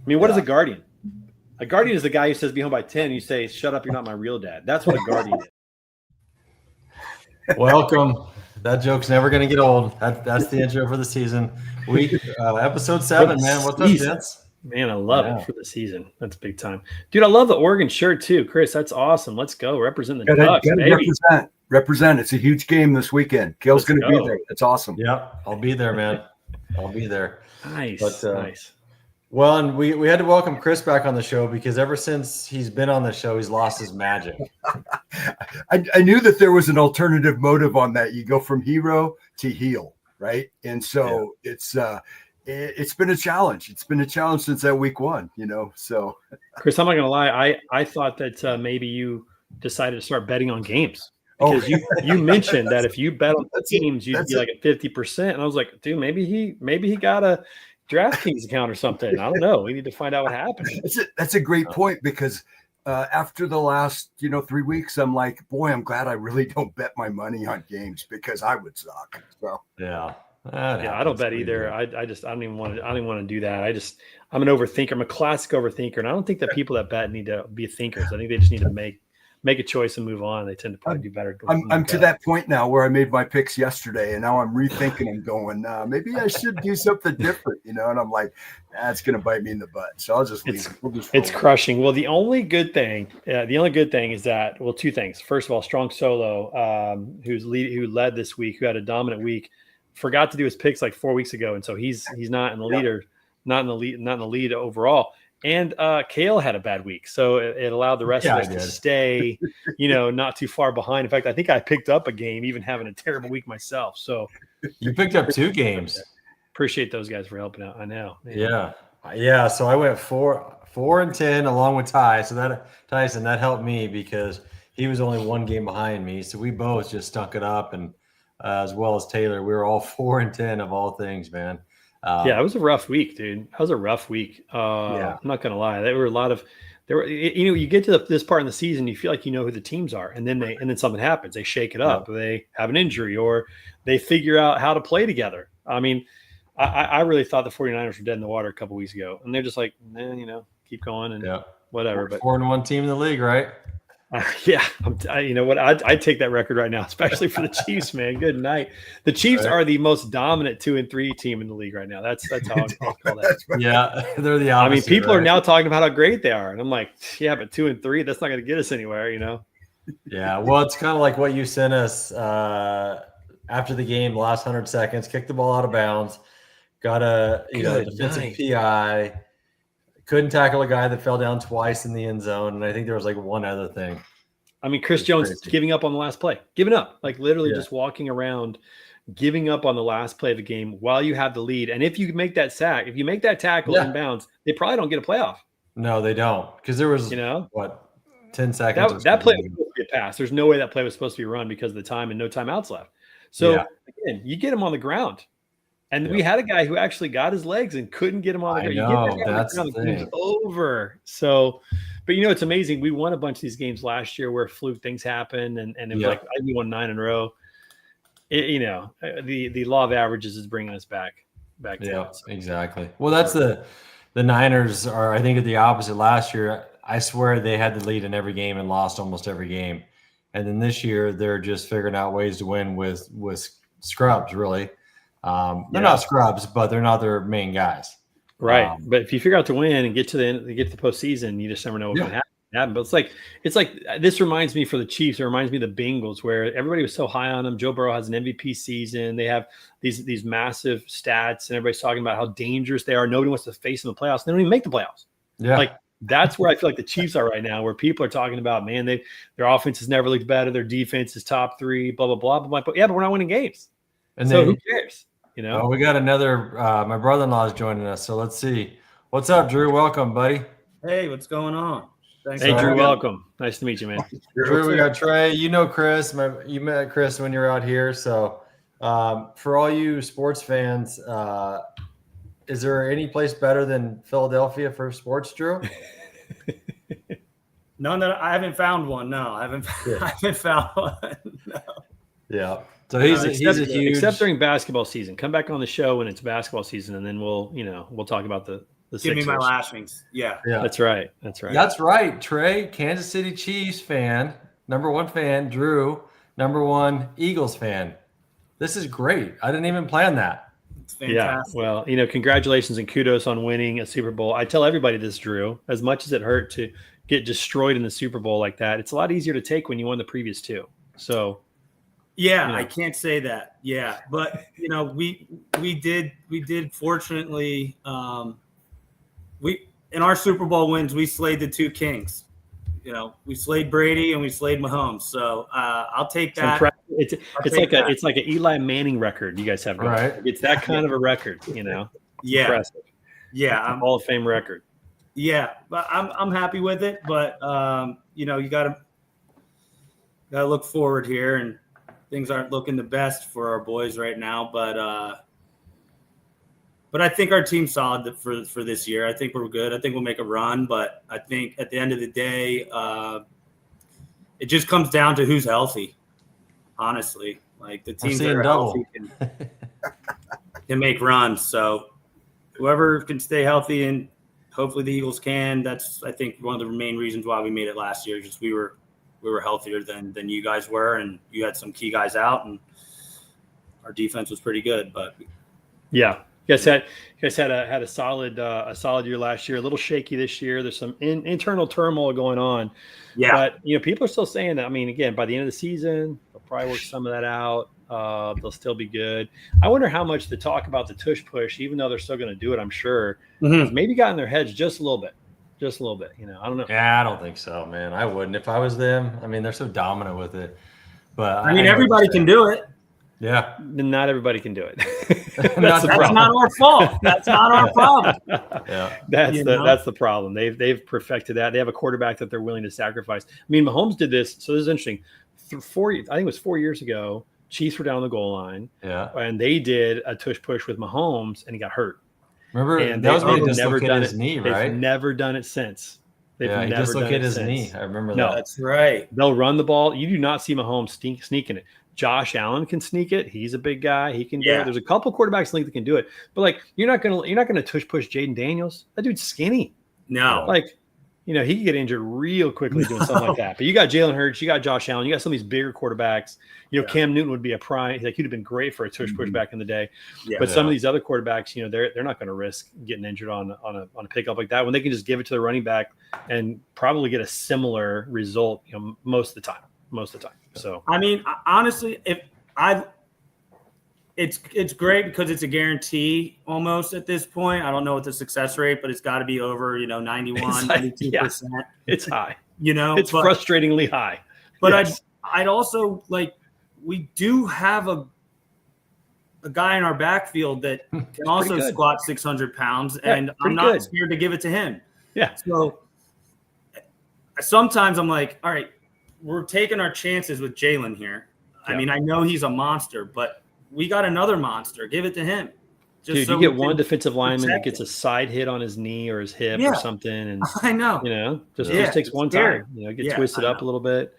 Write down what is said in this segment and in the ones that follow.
mean, what is a guardian? A guardian is the guy who says be home by 10. You say, shut up, you're not my real dad. That's what a guardian is. Welcome. That joke's never going to get old. That's the intro for the season. Episode 7, man. What's up, gents? Man, I love it for the season. That's big time. Dude, I love the Oregon shirt too. Chris, that's awesome. Let's go. Represent the Ducks, baby. Represent. It's a huge game this weekend. Kale's going to be there. That's awesome. Yeah, I'll be there, man. I'll be there. Nice. Nice. Well, and we had to welcome Chris back on the show because ever since he's been on the show, he's lost his magic. I knew that there was an alternative motive on that. You go from hero to heel, right? And so it's been a challenge. It's been a challenge since that week 1, so. Chris, I'm not going to lie. I thought that maybe you decided to start betting on games. Because you mentioned that if you bet on the teams, you'd be like at 50%. And I was like, dude, maybe he got a DraftKings account or something. I don't know. We need to find out what happened. That's a great point because after the last 3 weeks, I'm like, boy, I'm glad I really don't bet my money on games because I would suck. So I don't bet either. I don't even want to do that. I'm an overthinker. I'm a classic overthinker, and I don't think that people that bet need to be thinkers. I think they just need to make a choice and move on. They tend to probably do better. I'm to that point now where I made my picks yesterday and now I'm rethinking and going, maybe I should do something different, and I'm like, that's going to bite me in the butt. So I'll just leave it. It's crushing. Well, the only good thing is that, well, 2 things. First of all, Strong Solo, who led this week, who had a dominant week, forgot to do his picks like 4 weeks ago. And so he's not in the leader, not in the lead overall. And Kale had a bad week, so it allowed the rest of us to stay, not too far behind. In fact, I think I picked up a game, even having a terrible week myself. So you picked up 2 games. Appreciate those guys for helping out. I know. Man. Yeah. So I went 4-10 along with Ty. So Tyson, that helped me because he was only 1 game behind me. So we both just stunk it up, and as well as Taylor, we were all 4-10 of all things, man. It was a rough week, dude. That was a rough week. I'm not gonna lie. You get to this part in the season, you feel like you know who the teams are, and then something happens. They shake it up. They have an injury, or they figure out how to play together. I mean, I really thought the 49ers were dead in the water a couple weeks ago, and they're just like, keep going and whatever. But 4-1 team in the league, right? You know what? I'd take that record right now, especially for the Chiefs, man. Good night. The Chiefs are the most dominant 2-3 team in the league right now. That's how I'll call that. Yeah, they're the opposite. I mean, people are now talking about how great they are, and I'm like, yeah, but 2-3, that's not going to get us anywhere, Yeah, well, it's kind of like what you sent us after the game, the last 100 seconds, kicked the ball out of bounds, got a defensive PI. Couldn't tackle a guy that fell down twice in the end zone. And I think there was like one other thing. I mean, Chris Jones giving up on the last play, giving up, like literally just walking around, giving up on the last play of the game while you have the lead. And if you make that sack, if you make that tackle in bounds, they probably don't get a playoff. No, they don't. Because there was, 10 seconds. That play was supposed to be a pass. There's no way that play was supposed to be run because of the time and no timeouts left. So again, you get him on the ground. And we had a guy who actually got his legs and couldn't get him on the ground. That's the thing. It's over. So, but it's amazing. We won a bunch of these games last year where fluke things happen, and it was like we won 9 in a row. The law of averages is bringing us back to that. So. Exactly. Well, that's the Niners are, I think, at the opposite. Last year, I swear they had the lead in every game and lost almost every game, and then this year they're just figuring out ways to win with scrubs, really. They're not scrubs, but they're not their main guys. Right. But if you figure out to win and get to the postseason, you just never know what can happen. But it's like this reminds me for the Chiefs. It reminds me of the Bengals where everybody was so high on them. Joe Burrow has an MVP season. They have these massive stats and everybody's talking about how dangerous they are. Nobody wants to face them in the playoffs. They don't even make the playoffs. Yeah. Like that's where I feel like the Chiefs are right now, where people are talking about, man, their offense has never looked better. Their defense is top 3, blah, blah, blah. But but we're not winning games. And so who cares? We got another. My brother-in-law is joining us, so let's see. What's up, Drew? Welcome, buddy. Hey, what's going on? Thanks. Hey, Drew. Welcome. Nice to meet you, man. Drew, we got Trey. You know Chris. You met Chris when you were out here. So, for all you sports fans, is there any place better than Philadelphia for sports, Drew? None that I haven't found one. No, I haven't found one. No. Yeah. So he's a huge, except during basketball season. Come back on the show when it's basketball season, and then we'll talk about the The Give me my Sixers. lashings. Yeah. Yeah, That's right. That's right. that's right. Trey, Kansas City Chiefs fan, #1 fan. Drew, #1 Eagles fan. This is great. I didn't even plan that. It's Yeah. fantastic. Well, congratulations and kudos on winning a Super Bowl. I tell everybody this, Drew, as much as it hurt to get destroyed in the Super Bowl like that, it's a lot easier to take when you won the previous two. So, Yeah, you know. I can't say that. Yeah, but we did fortunately we in our Super Bowl wins we slayed the two kings. We slayed Brady and we slayed Mahomes. So I'll take it's that. impressive. I'll It's like an Eli Manning record you guys have going. Right. It's that kind of a record, It's Yeah, impressive. yeah, It's a Hall of Fame record. yeah. But I'm happy with it. But you gotta look forward here, and things aren't looking the best for our boys right now. But I think our team's solid for this year. I think we're good. I think we'll make a run. But I think at the end of the day, it just comes down to who's healthy. Honestly, like the teams that seeing are double. healthy can make runs. So whoever can stay healthy, and hopefully the Eagles can. That's I think one of the main reasons why we made it last year. Just we were healthier than you guys were, and you had some key guys out, and our defense was pretty good. But Yeah. You guys had a solid year last year. A little shaky this year. There's some internal turmoil going on. yeah, But people are still saying that. I mean, again, by the end of the season, they'll probably work some of that out. They'll still be good. I wonder how much the talk about the tush push, even though they're still going to do it, I'm sure, has maybe got in their heads just a little bit. Just a little bit. I don't know. Yeah, I don't think so, man. I wouldn't if I was them. I mean, they're so dominant with it. But I mean everybody can do it. Yeah, Not everybody can do it. That's the That's problem. not our fault. That's not our problem. yeah. That's the problem. They've perfected that. They have a quarterback that they're willing to sacrifice. I mean, Mahomes did this. So this is interesting. I think it was 4 years ago. Chiefs were down the goal line, Yeah. and they did a tush push with Mahomes, and he got hurt. Remember, And that was when he they've never dislocated done his it. knee, They've right? never done it since. They've Yeah, he never done dislocated it his since. knee. I remember No. that. That's right. They'll run the ball. You do not see Mahomes sneaking it. Josh Allen can sneak it. He's a big guy. He can do Yeah. it. There's a couple quarterbacks in the league that can do it. But like, you're not gonna tush push Jaden Daniels. That dude's skinny. No. Like, he could get injured real quickly doing something like that. But you got Jalen Hurts, you got Josh Allen, you got some of these bigger quarterbacks. Cam Newton would be a prime. Like, he'd have been great for a tush push back in the day. Yeah. But some of these other quarterbacks, they're not going to risk getting injured on a pickup like that when they can just give it to the running back and probably get a similar result. Most of the time. So I mean, honestly, it's great because it's a guarantee almost at this point. I don't know what the success rate, but it's got to be over 91, It's like, 92%. it's high. but, It's frustratingly high. But Yes. I'd also we do have a guy in our backfield that can also good. squat 600 pounds, Yeah, and I'm pretty not good. scared to give it to him. Yeah. So sometimes I'm like, all right, we're taking our chances with Jalen here. I Yeah. mean, I know he's a monster, but we got another monster. Give it to him. Dude, so you get we one can defensive lineman that protect gets a side hit on his knee or his hip Yeah. or something, and I know. just it's takes one scary. time. Get Yeah, twisted I up a know. little bit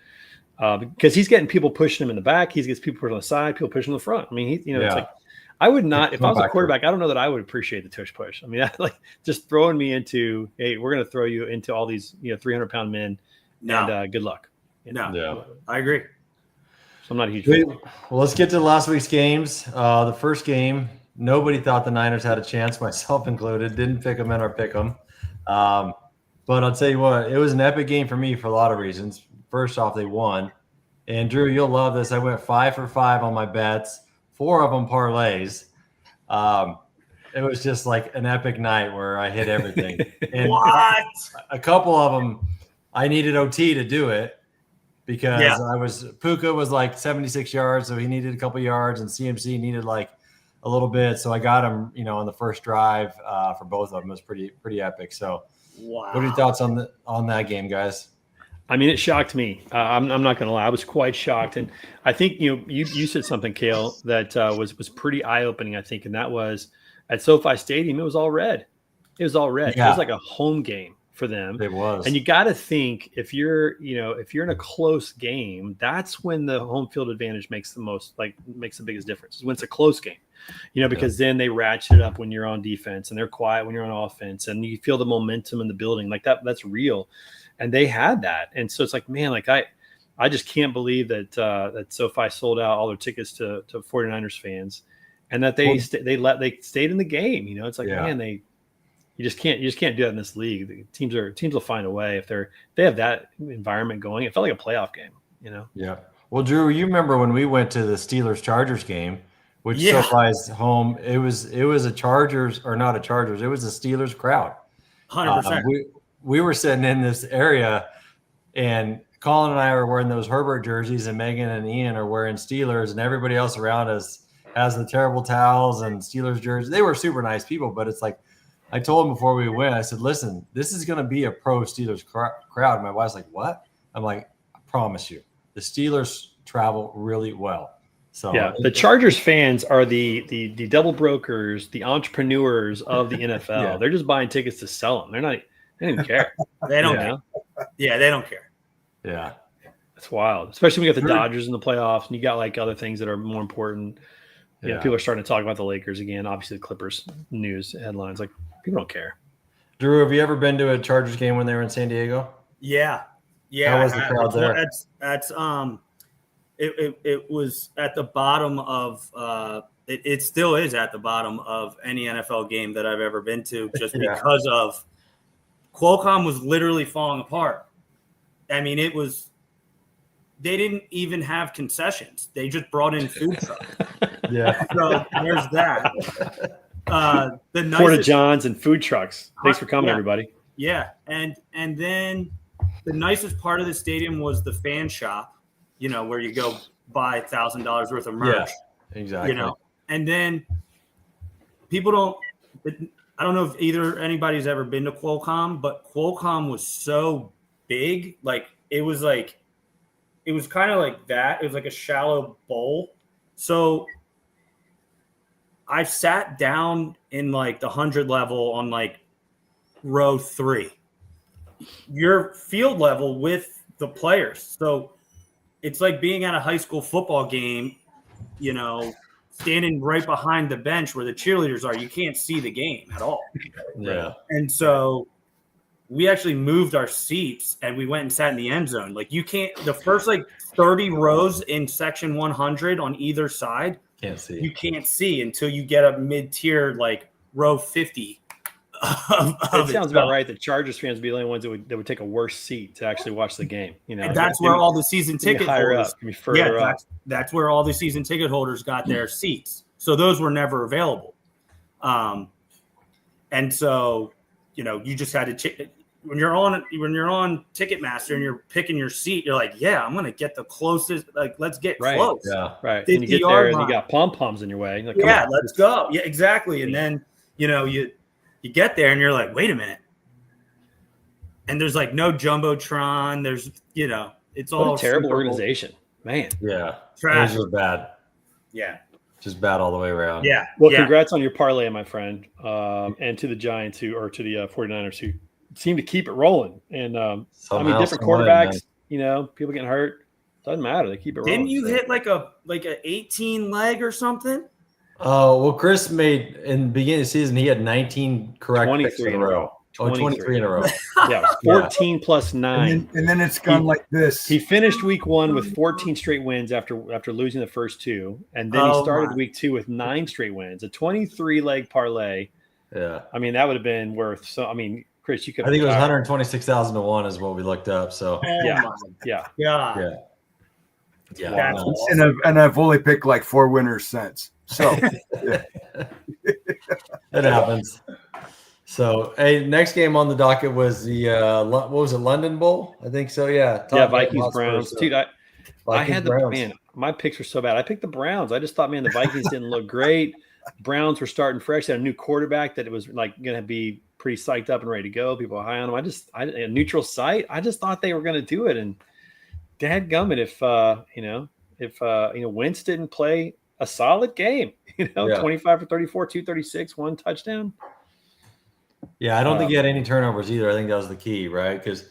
because he's getting people pushing him in the back. He gets people pushing on the side, people pushing on the front. I mean, it's Yeah. like I would not if I was a Compactor. quarterback. I don't know that I would appreciate the tush push. I mean, just throwing me into, hey, we're going to throw you into all these 300-pound men, No, and good luck. no, Yeah. I agree. So I'm not a huge Well, fan. let's get to last week's games. The first game, nobody thought the Niners had a chance, myself included. Didn't pick them in or pick them. But I'll tell you what, it was an epic game for me for a lot of reasons. First off, they won. And Drew, you'll love this. I went 5 for 5 on my bets, 4 of them parlays. It was just like an epic night where I hit everything. And What? a couple of them, I needed OT to do it because Puka was like 76 yards, so he needed a couple yards, and CMC needed like a little bit. So I got him, on the first drive for both of them. It was pretty epic. So Wow. what are your thoughts on that game, guys? I mean, it shocked me. I'm not going to lie. I was quite shocked. And I think, you said something, Cale, that was pretty eye-opening, I think. And that was at SoFi Stadium, it was all red. It was all red. Yeah. It was like a home game for them. It was. And you got to think if you're in a close game, that's when the home field advantage makes the biggest difference. When it's a close game, because then they ratchet it up when you're on defense and they're quiet when you're on offense, and you feel the momentum in the building like that. That's real. And they had that. And so it's like, man, like I just can't believe that SoFi sold out all their tickets to 49ers fans, and that they stayed in the game. It's like, man, you just can't do that in this league. The teams will find a way if they have that environment going. It felt like a playoff game, Yeah. Well, Drew, you remember when we went to the Steelers-Chargers game, which SoFi's home. It was a Chargers, or not a Chargers. It was a Steelers crowd. 100%. We were sitting in this area, and Colin and I are wearing those Herbert jerseys, and Megan and Ian are wearing Steelers, and everybody else around us has the terrible towels and Steelers jerseys. They were super nice people, but it's like, I told them before we went, I said, listen, this is going to be a pro Steelers crowd. My wife's like, what? I'm like, I promise you, the Steelers travel really well. So yeah, the Chargers fans are the double brokers, the entrepreneurs of the NFL. Yeah. They're just buying tickets to sell them. They don't even care. They don't care. Yeah, they don't care. Yeah. It's wild, especially when you got the Dodgers in the playoffs and you got like other things that are more important. People are starting to talk about the Lakers again. Obviously, the Clippers news headlines. Like, people don't care. Drew, have you ever been to a Chargers game when they were in San Diego? Yeah. How was the crowd there? That's it was at the bottom of it still is at the bottom of any NFL game that I've ever been to, just because of Qualcomm was literally falling apart. I mean, they didn't even have concessions. They just brought in food trucks. Yeah. So there's that. The Porta Johns and food trucks. Thanks for coming, everybody. Yeah. And then the nicest part of the stadium was the fan shop, where you go buy $1,000 worth of merch. Yeah, exactly. And then I don't know if anybody's ever been to Qualcomm, but Qualcomm was so big. It was kind of like that. It was like a shallow bowl. So I sat down in like the 100 level on like row 3. Your field level with the players. So it's like being at a high school football game, standing right behind the bench where the cheerleaders are. You can't see the game at all. Yeah. And so we actually moved our seats and we went and sat in the end zone. Like, you can't, the first 30 rows in section 100 on either side, you can't see until you get up mid-tier, like row 50. It sounds about right. The Chargers fans would be the only ones that would take a worse seat to actually watch the game. And that's where all the season ticket holders. That's where all the season ticket holders got their seats. So those were never available. And so, you just had to when you're on Ticketmaster and you're picking your seat, you're like, yeah, I'm gonna get the closest. Like, let's get close. Yeah, right. And you get there and you got pom poms in your way. Like, let's go. Yeah, exactly. And then you get there and you're like, wait a minute. And there's like no jumbotron. There's it's all a terrible organization, man. Yeah, trash. It was bad. Yeah. Just bad all the way around. Yeah. Well, congrats on your parlay, my friend, and to the Giants to the 49ers who seem to keep it rolling. And different quarterbacks, people getting hurt. Doesn't matter. They keep it rolling. Didn't you hit like a 18 leg or something? Oh, well, Chris made in the beginning of the season, he had 19 correct picks in a row. 23 in a row. Yeah, 14 plus 9. And then it's gone like this. He finished week 1 with 14 straight wins after losing the first 2. And then he started week 2 with 9 straight wins, a 23-leg parlay. Yeah. I mean, that would have been worth Chris, you could. I think it was 126,000 to 1 is what we looked up. So yeah. And I've only picked like 4 winners since. So it happens. So, hey, next game on the docket was the what was it, London Bowl? I think so. Yeah. Vikings Browns. Dude, I had my picks were so bad. I picked the Browns. I just thought, man, the Vikings didn't look great. Browns were starting fresh. They had a new quarterback that it was like going to be pretty psyched up and ready to go. People were high on them. A neutral site. I just thought they were going to do it. And dadgummit, if Wentz didn't play a solid game, 25 for 34, 236, 1 touchdown. Yeah, I don't think he had any turnovers either. I think that was the key, right? Because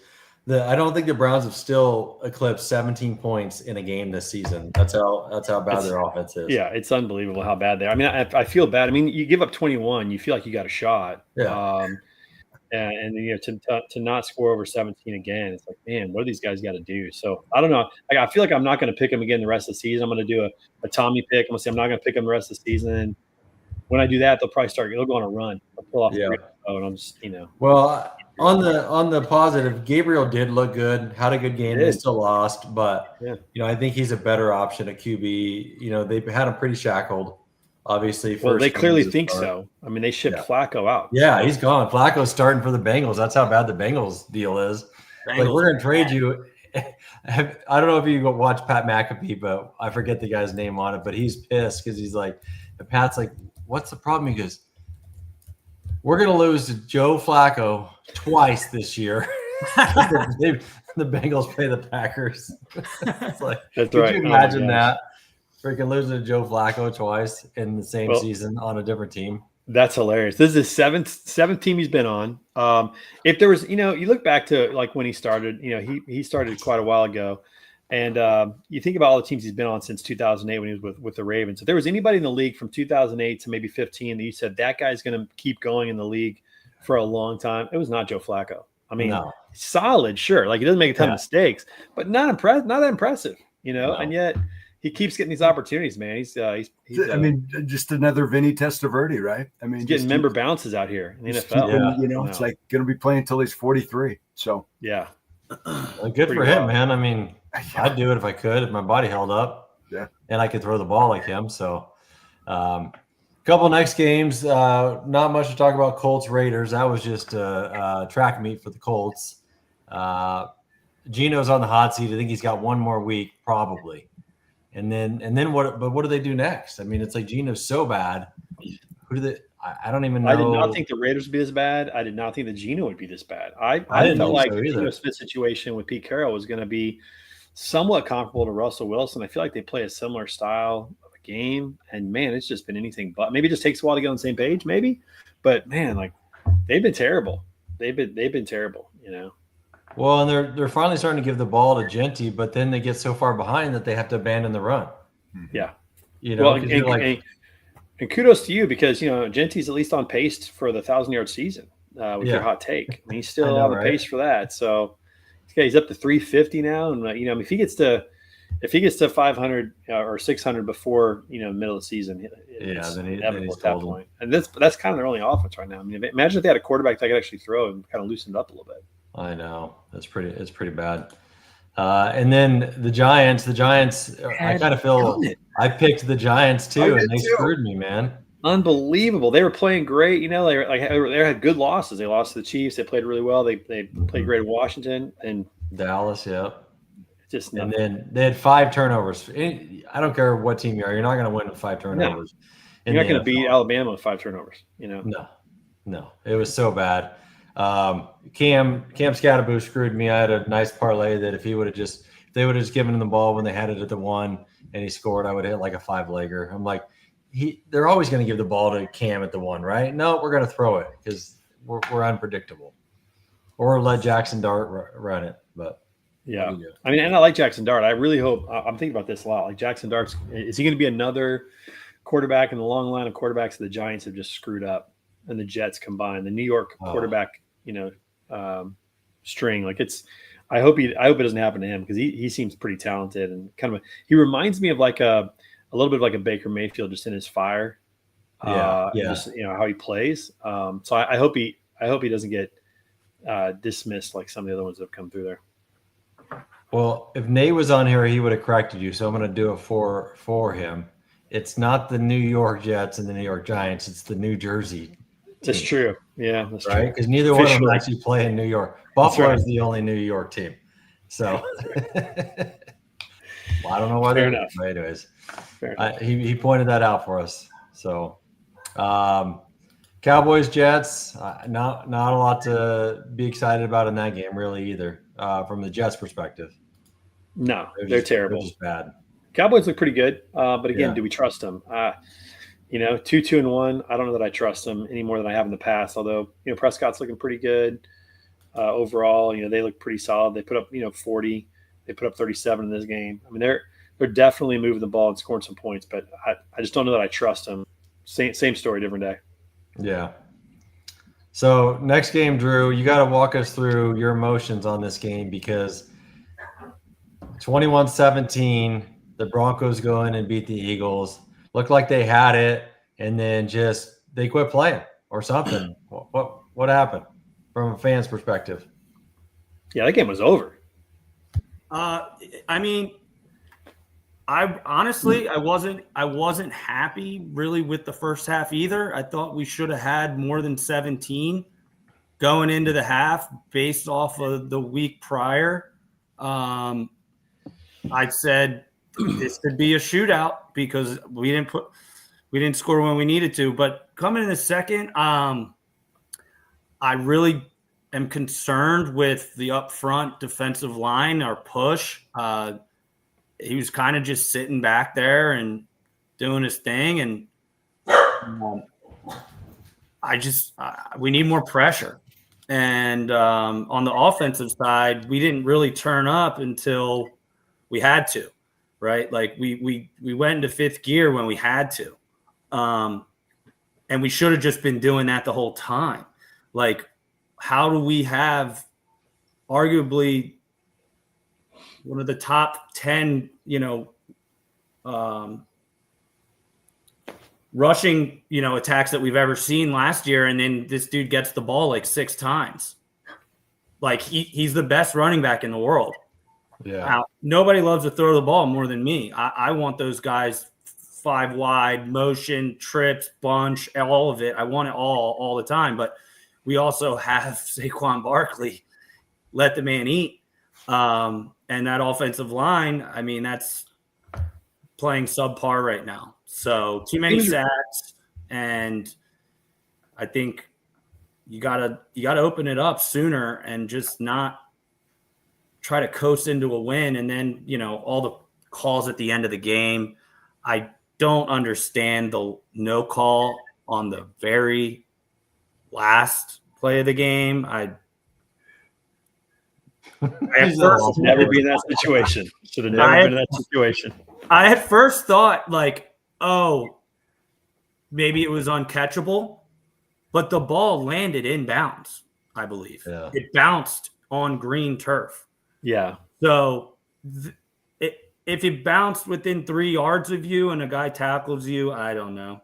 I don't think the Browns have still eclipsed 17 points in a game this season. That's how bad their offense is. Yeah, it's unbelievable how bad they are. I mean, I feel bad. I mean, you give up 21, you feel like you got a shot. Yeah. And to not score over 17 again, it's like, man, what do these guys got to do? So I don't know. I feel like I'm not going to pick them again the rest of the season. I'm going to do a Tommy pick. I'm going to say I'm not going to pick them the rest of the season. When I do that, they'll go on a run. They'll pull off 3-0, and I'm just, Well, on the positive, Gabriel did look good, had a good game. They still lost, but I think he's a better option at QB. They've had him pretty shackled, obviously. Well, they clearly think so. I mean, they shipped Flacco out. Yeah, he's gone. Flacco's starting for the Bengals. That's how bad the Bengals deal is. Like, we're gonna trade you. I don't know if you watch Pat McAfee, but I forget the guy's name on it. But he's pissed because he's like, Pat's like, what's the problem? He goes, we're going to lose to Joe Flacco twice this year. The Bengals play the Packers. It's like, that's could right. you imagine that? Freaking losing to Joe Flacco twice in the same season on a different team. That's hilarious. This is his seventh team he's been on. If there was, you look back to like when he started, he started quite a while ago. And you think about all the teams he's been on since 2008 when he was with the Ravens. If there was anybody in the league from 2008 to maybe 15 that you said that guy's going to keep going in the league for a long time, it was not Joe Flacco. I mean, solid, sure. Like, he doesn't make a ton of mistakes, but not that impressive, and yet he keeps getting these opportunities, man. He's just another Vinny Testaverde, right? I mean, he's getting member bounces out here in the NFL. It's like going to be playing until he's 43. So, yeah. Well, good for him, man. I mean, I'd do it if I could, if my body held up. Yeah. And I could throw the ball like him. So, couple next games. Not much to talk about. Colts Raiders. That was just a track meet for the Colts. Geno's on the hot seat. I think he's got one more week, probably. And then what? But what do they do next? I mean, it's like Geno's so bad. Who do they? I don't even know. I did not think the Raiders would be this bad. I did not think that Geno would be this bad. I felt like the Geno Smith situation with Pete Carroll was going to be somewhat comparable to Russell Wilson. I feel like they play a similar style of a game, and man, it's just been anything but. Maybe it just takes a while to get on the same page, maybe. But man, like, they've been terrible. They've been terrible. Well, and they're finally starting to give the ball to Genty, but then they get so far behind that they have to abandon the run. Yeah. And kudos to you because, Genty's at least on pace for the 1,000-yard season with your hot take. I mean, he's still on the pace for that. So he's up to 350 now. And, if he gets to 500 or 600 before, middle of the season, it's inevitable at that point. And that's kind of their only offense right now. I mean, imagine if they had a quarterback that could actually throw and kind of loosened up a little bit. I know. It's pretty bad. And then the Giants, I kind of feel I picked the Giants too, and they screwed me, man. Unbelievable. They were playing great. They had good losses. They lost to the Chiefs. They played really well. They played great at Washington and Dallas. Yeah. Just nothing. And then they had 5 turnovers. I don't care what team you are. You're not going to win with 5 turnovers. No. You're not going to beat Alabama with 5 turnovers. No. It was so bad. Cam Scatterboo screwed me. I had a nice parlay that if they would have just given him the ball when they had it at the 1 and he scored, I would hit like a 5-legger. I'm like, they're always going to give the ball to Cam at the 1, right? No, we're going to throw it because we're unpredictable, or let Jackson Dart run it. But yeah, I mean, and I like Jackson Dart. I really hope. I'm thinking about this a lot. Like, Jackson Dart's, is he going to be another quarterback in the long line of quarterbacks that the Giants have just screwed up, and the Jets combined, the New York quarterback, string. Like, I hope it doesn't happen to him because he seems pretty talented and he reminds me of like a little bit of like a Baker Mayfield, just in his fire. Just, how he plays. So I hope he doesn't get dismissed like some of the other ones that have come through there. Well, if Nate was on here, he would have corrected you. So I'm going to do it for him. It's not the New York Jets and the New York Giants. It's the New Jersey team. That's true. Yeah, that's right. Because neither one of them actually play in New York. Buffalo is the only New York team. So well, I don't know why they're enough. But anyways, he pointed that out for us. So Cowboys Jets, not a lot to be excited about in that game really either. From the Jets perspective. No, they're terrible. They're just bad. Cowboys look pretty good, but again, do we trust them? 2-2-1. I don't know that I trust them any more than I have in the past. Although Prescott's looking pretty good overall. They look pretty solid. They put up 40. They put up 37 in this game. I mean, they're definitely moving the ball and scoring some points, but I just don't know that I trust them. Same story, different day. Yeah. So next game, Drew, you got to walk us through your emotions on this game because 21-17, the Broncos go in and beat the Eagles. Looked like they had it, and then just they quit playing or something. What happened from a fan's perspective? Yeah, that game was over. I mean, I honestly I wasn't happy really with the first half either. I thought we should have had more than 17 going into the half based off of the week prior. I said this could be a shootout because we didn't score when we needed to. But coming in the second, I really am concerned with the upfront defensive line, our push. He was kind of just sitting back there and doing his thing. And we need more pressure. And on the offensive side, we didn't really turn up until we had to, right? Like we went into fifth gear when we had to. And we should have just been doing that the whole time. Like, how do we have arguably one of the top 10, rushing, attacks that we've ever seen last year. And then this dude gets the ball like 6 times. Like he's the best running back in the world. Yeah. Now, nobody loves to throw the ball more than me. I want those guys 5 wide, motion, trips, bunch, all of it. I want it all the time. But we also have Saquon Barkley. Let the man eat. And that offensive line, I mean, that's playing subpar right now. So too many sacks, and I think you gotta open it up sooner and just not try to coast into a win. And then all the calls at the end of the game, I don't understand the no call on the very last play of the game. Should never be in that situation. Should have never been in that situation. I at first thought maybe it was uncatchable, but the ball landed inbounds, I believe. Yeah. It bounced on green turf. Yeah. So if it bounced within 3 yards of you and a guy tackles you, I don't know.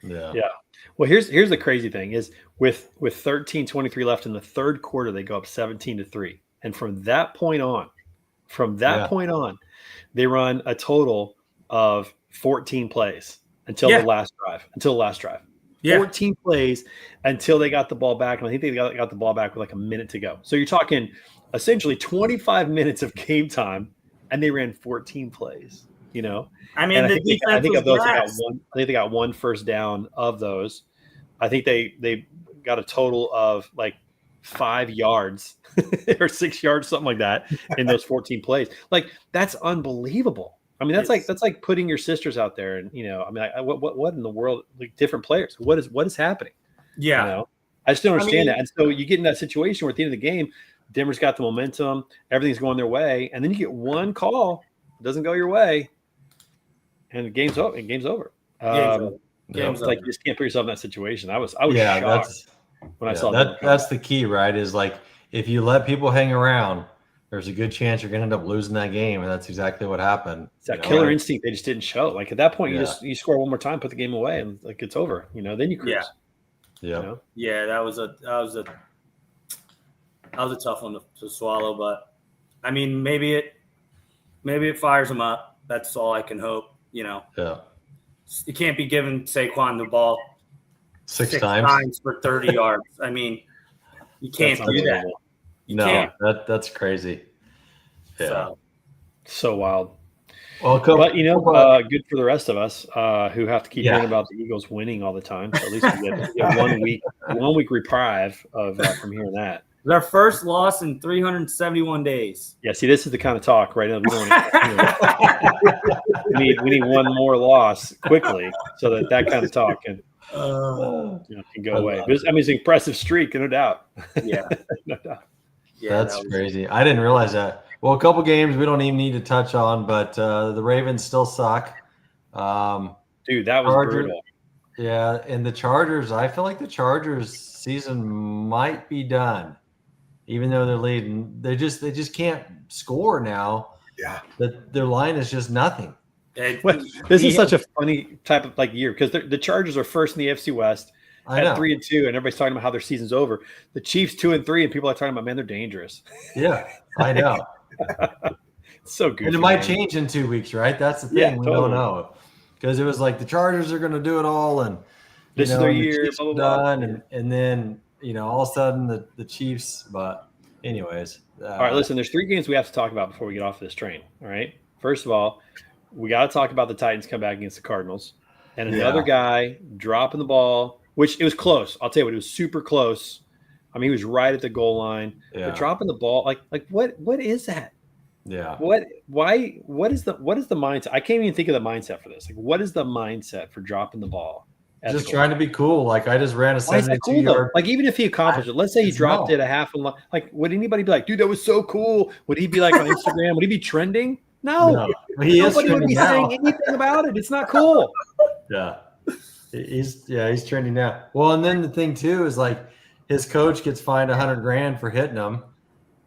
Yeah. Yeah. Well, here's the crazy thing is with 13:23 left in the third quarter, they go up 17-3. And from that point on, they run a total of 14 plays until the last drive. Yeah. 14 plays until they got the ball back. And I think they got the ball back with like a minute to go. So you're talking essentially 25 minutes of game time, and they ran 14 plays, I mean, I think of those, they got one first down of those. I think they got a total of like 5 yards or 6 yards, something like that, in those 14 plays. Like, that's unbelievable. I mean, that's like putting your sisters out there, and what in the world? Like, different players. What is happening? Yeah, I just don't understand that. And so you get in that situation where at the end of the game, Denver's got the momentum, everything's going their way, and then you get one call, it doesn't go your way, and the game's over. Game's over. Like, you just can't put yourself in that situation. I was shocked when I saw that. That's the key, right? Is like, if you let people hang around, there's a good chance you're going to end up losing that game, and that's exactly what happened. It's that killer instinct they just didn't show. Like, at that point, you score one more time, put the game away, and like, it's over. Then you cruise. Yeah. Yeah, that was a tough one to swallow. But I mean, maybe it fires them up. That's all I can hope. Yeah. You can't be giving Saquon the ball six times for 30 yards. I mean, you can't do that. That's crazy. Yeah. So wild. Well, but good for the rest of us who have to keep hearing about the Eagles winning all the time. So at least we get 1 week reprieve of from hearing that. was our first loss in 371 days. Yeah, see, this is the kind of talk right now. We need one more loss quickly so that kind of talk can go away. But it's an impressive streak, no doubt. Yeah. No doubt. Yeah, That's crazy. I didn't realize that. Well, a couple games we don't even need to touch on, but the Ravens still suck. Dude, that was brutal. Yeah, and the Chargers, I feel like the Chargers season might be done. Even though they're leading, they just can't score now. Yeah. Their line is just nothing. This is such a funny type of year because the Chargers are first in the AFC West at 3-2, and everybody's talking about how their season's over. The Chiefs 2-3, and people are talking about, man, they're dangerous. Yeah, I know. It's so good. And it might change in 2 weeks, right? That's the thing. Yeah, we totally. don't know. Because it was like the Chargers are going to do it all, and this is their year, blah, blah, blah. And then all of a sudden the Chiefs. But anyways, all right. Listen, there's 3 games we have to talk about before we get off this train. All right. First of all, we got to talk about the Titans come back against the Cardinals, and another guy dropping the ball, which it was close. I'll tell you what, it was super close. I mean, he was right at the goal line. Yeah. But dropping the ball, what is that? Yeah. What is the mindset? I can't even think of the mindset for this. What is the mindset for dropping the ball? Just trying to be cool. I just ran a 72-yard. Even if he accomplished it, let's say he dropped it a half a line. Would anybody be like, dude, that was so cool? Would he be like on Instagram? Would he be trending? No. Nobody would be saying anything about it. It's not cool. Yeah. He's trending now. Well, and then the thing too is his coach gets fined $100,000 for hitting him.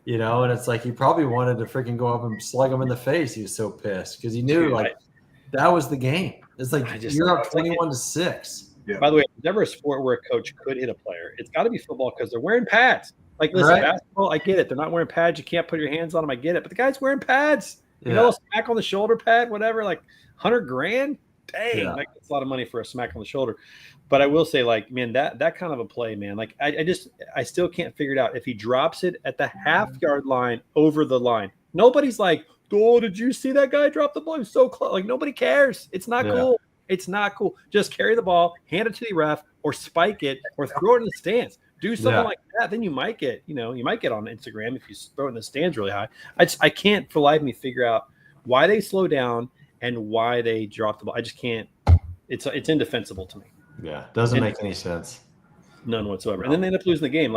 And it's he probably wanted to freaking go up and slug him in the face. He was so pissed because he knew that was the game. It's you're up 21-6. Yeah. By the way, there's never a sport where a coach could hit a player. It's got to be football because they're wearing pads. Listen, basketball, I get it. They're not wearing pads. You can't put your hands on them. I get it. But the guy's wearing pads. A smack on the shoulder pad, whatever, $100,000. Dang, that's a lot of money for a smack on the shoulder. But I will say, man, that kind of a play, man. I still can't figure it out. If he drops it at the half-yard line over the line, nobody's like, oh, did you see that guy drop the ball? He was so close. Nobody cares. It's not cool. It's not cool. Just carry the ball, hand it to the ref, or spike it, or throw it in the stands. Do something like that. Then you might get, you might get on Instagram if you throw it in the stands really high. I can't for life of me figure out why they slow down and why they drop the ball. I just can't. It's indefensible to me. Yeah, doesn't make any sense. None whatsoever. And then they end up losing the game.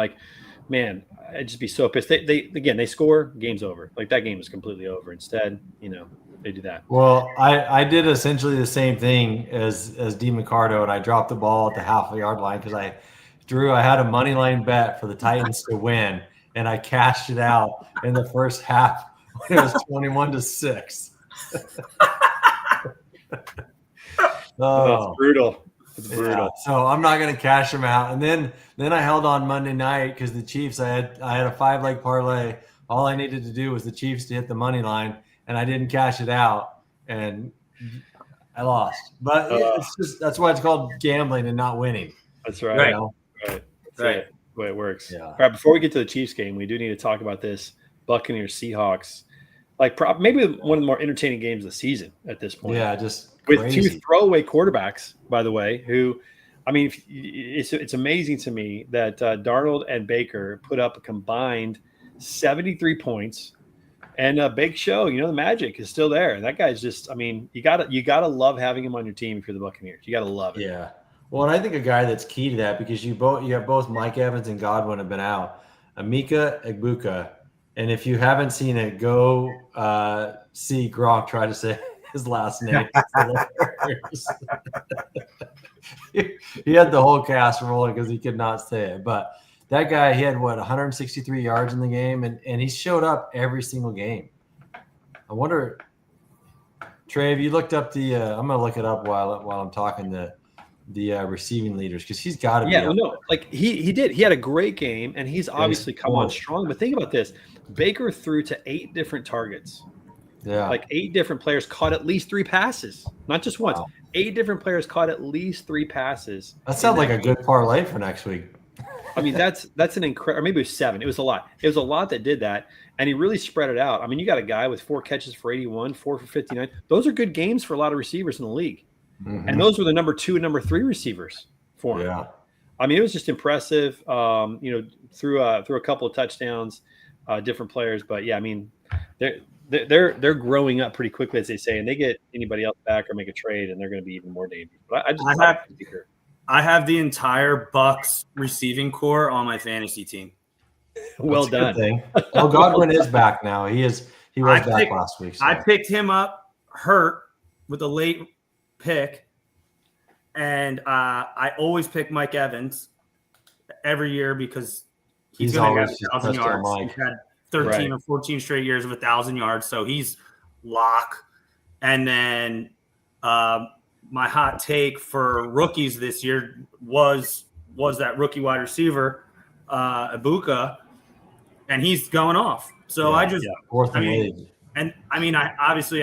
Man, I'd just be so pissed. They score, game's over. That game is completely over. Instead, they do that. Well, I did essentially the same thing as D. Ricardo, and I dropped the ball at the half-yard line because I had a money line bet for the Titans to win, and I cashed it out in the first half when it was 21-6. It's brutal. It's brutal. Yeah, so I'm not going to cash them out. And then I held on Monday night because the Chiefs, I had a 5-leg parlay. All I needed to do was the Chiefs to hit the money line, and I didn't cash it out, and I lost. But it's just that's why it's called gambling and not winning. That's right. Right. The way it works. Yeah. All right. Before we get to the Chiefs game, we do need to talk about this Buccaneers Seahawks. Maybe one of the more entertaining games of the season at this point. Yeah, just with crazy. 2 throwaway quarterbacks, by the way, who, it's amazing to me that Darnold and Baker put up a combined 73 points, and a big show. The magic is still there. That guy's just, you gotta love having him on your team if you're the Buccaneers. You gotta love it. Yeah. Well, and I think a guy that's key to that because you have both Mike Evans and Godwin have been out. Emeka Egbuka, and if you haven't seen it, go see Gronk try to say his last name. He had the whole cast rolling because he could not say it. But that guy, he had 163 yards in the game, and he showed up every single game. I wonder, Trey, have you looked up the? I'm gonna look it up while I'm talking the receiving leaders because he's got to be. Yeah, no, he did. He had a great game, and he's obviously come on strong. But think about this: Baker threw to 8 different targets. Yeah, 8 different players caught at least 3 passes, not just once. Wow. 8 different players caught at least 3 passes. That sounds like a good parlay for next week. That's an incredible. Or maybe it was 7. It was a lot. It was a lot that did that, and he really spread it out. You got a guy with 4 catches for 81, 4 for 59. Those are good games for a lot of receivers in the league, and those were the number 2 and number 3 receivers for him. Yeah. I mean, it was just impressive. Through a couple of touchdowns, different players, but yeah, I mean, they're growing up pretty quickly, as they say, and they get anybody else back or make a trade, and they're going to be even more dangerous. But I have the entire Bucks receiving core on my fantasy team. Well That's a good done. thing. Well, Godwin is back now. He was back last week. So. I picked him up hurt with a late pick, and I always pick Mike Evans every year because he's going to have 1,000 yards. He's had 13 or 14 straight years of 1,000 yards, so he's lock. And then my hot take for rookies this year was that rookie wide receiver, Ibuka, and he's going off. So I obviously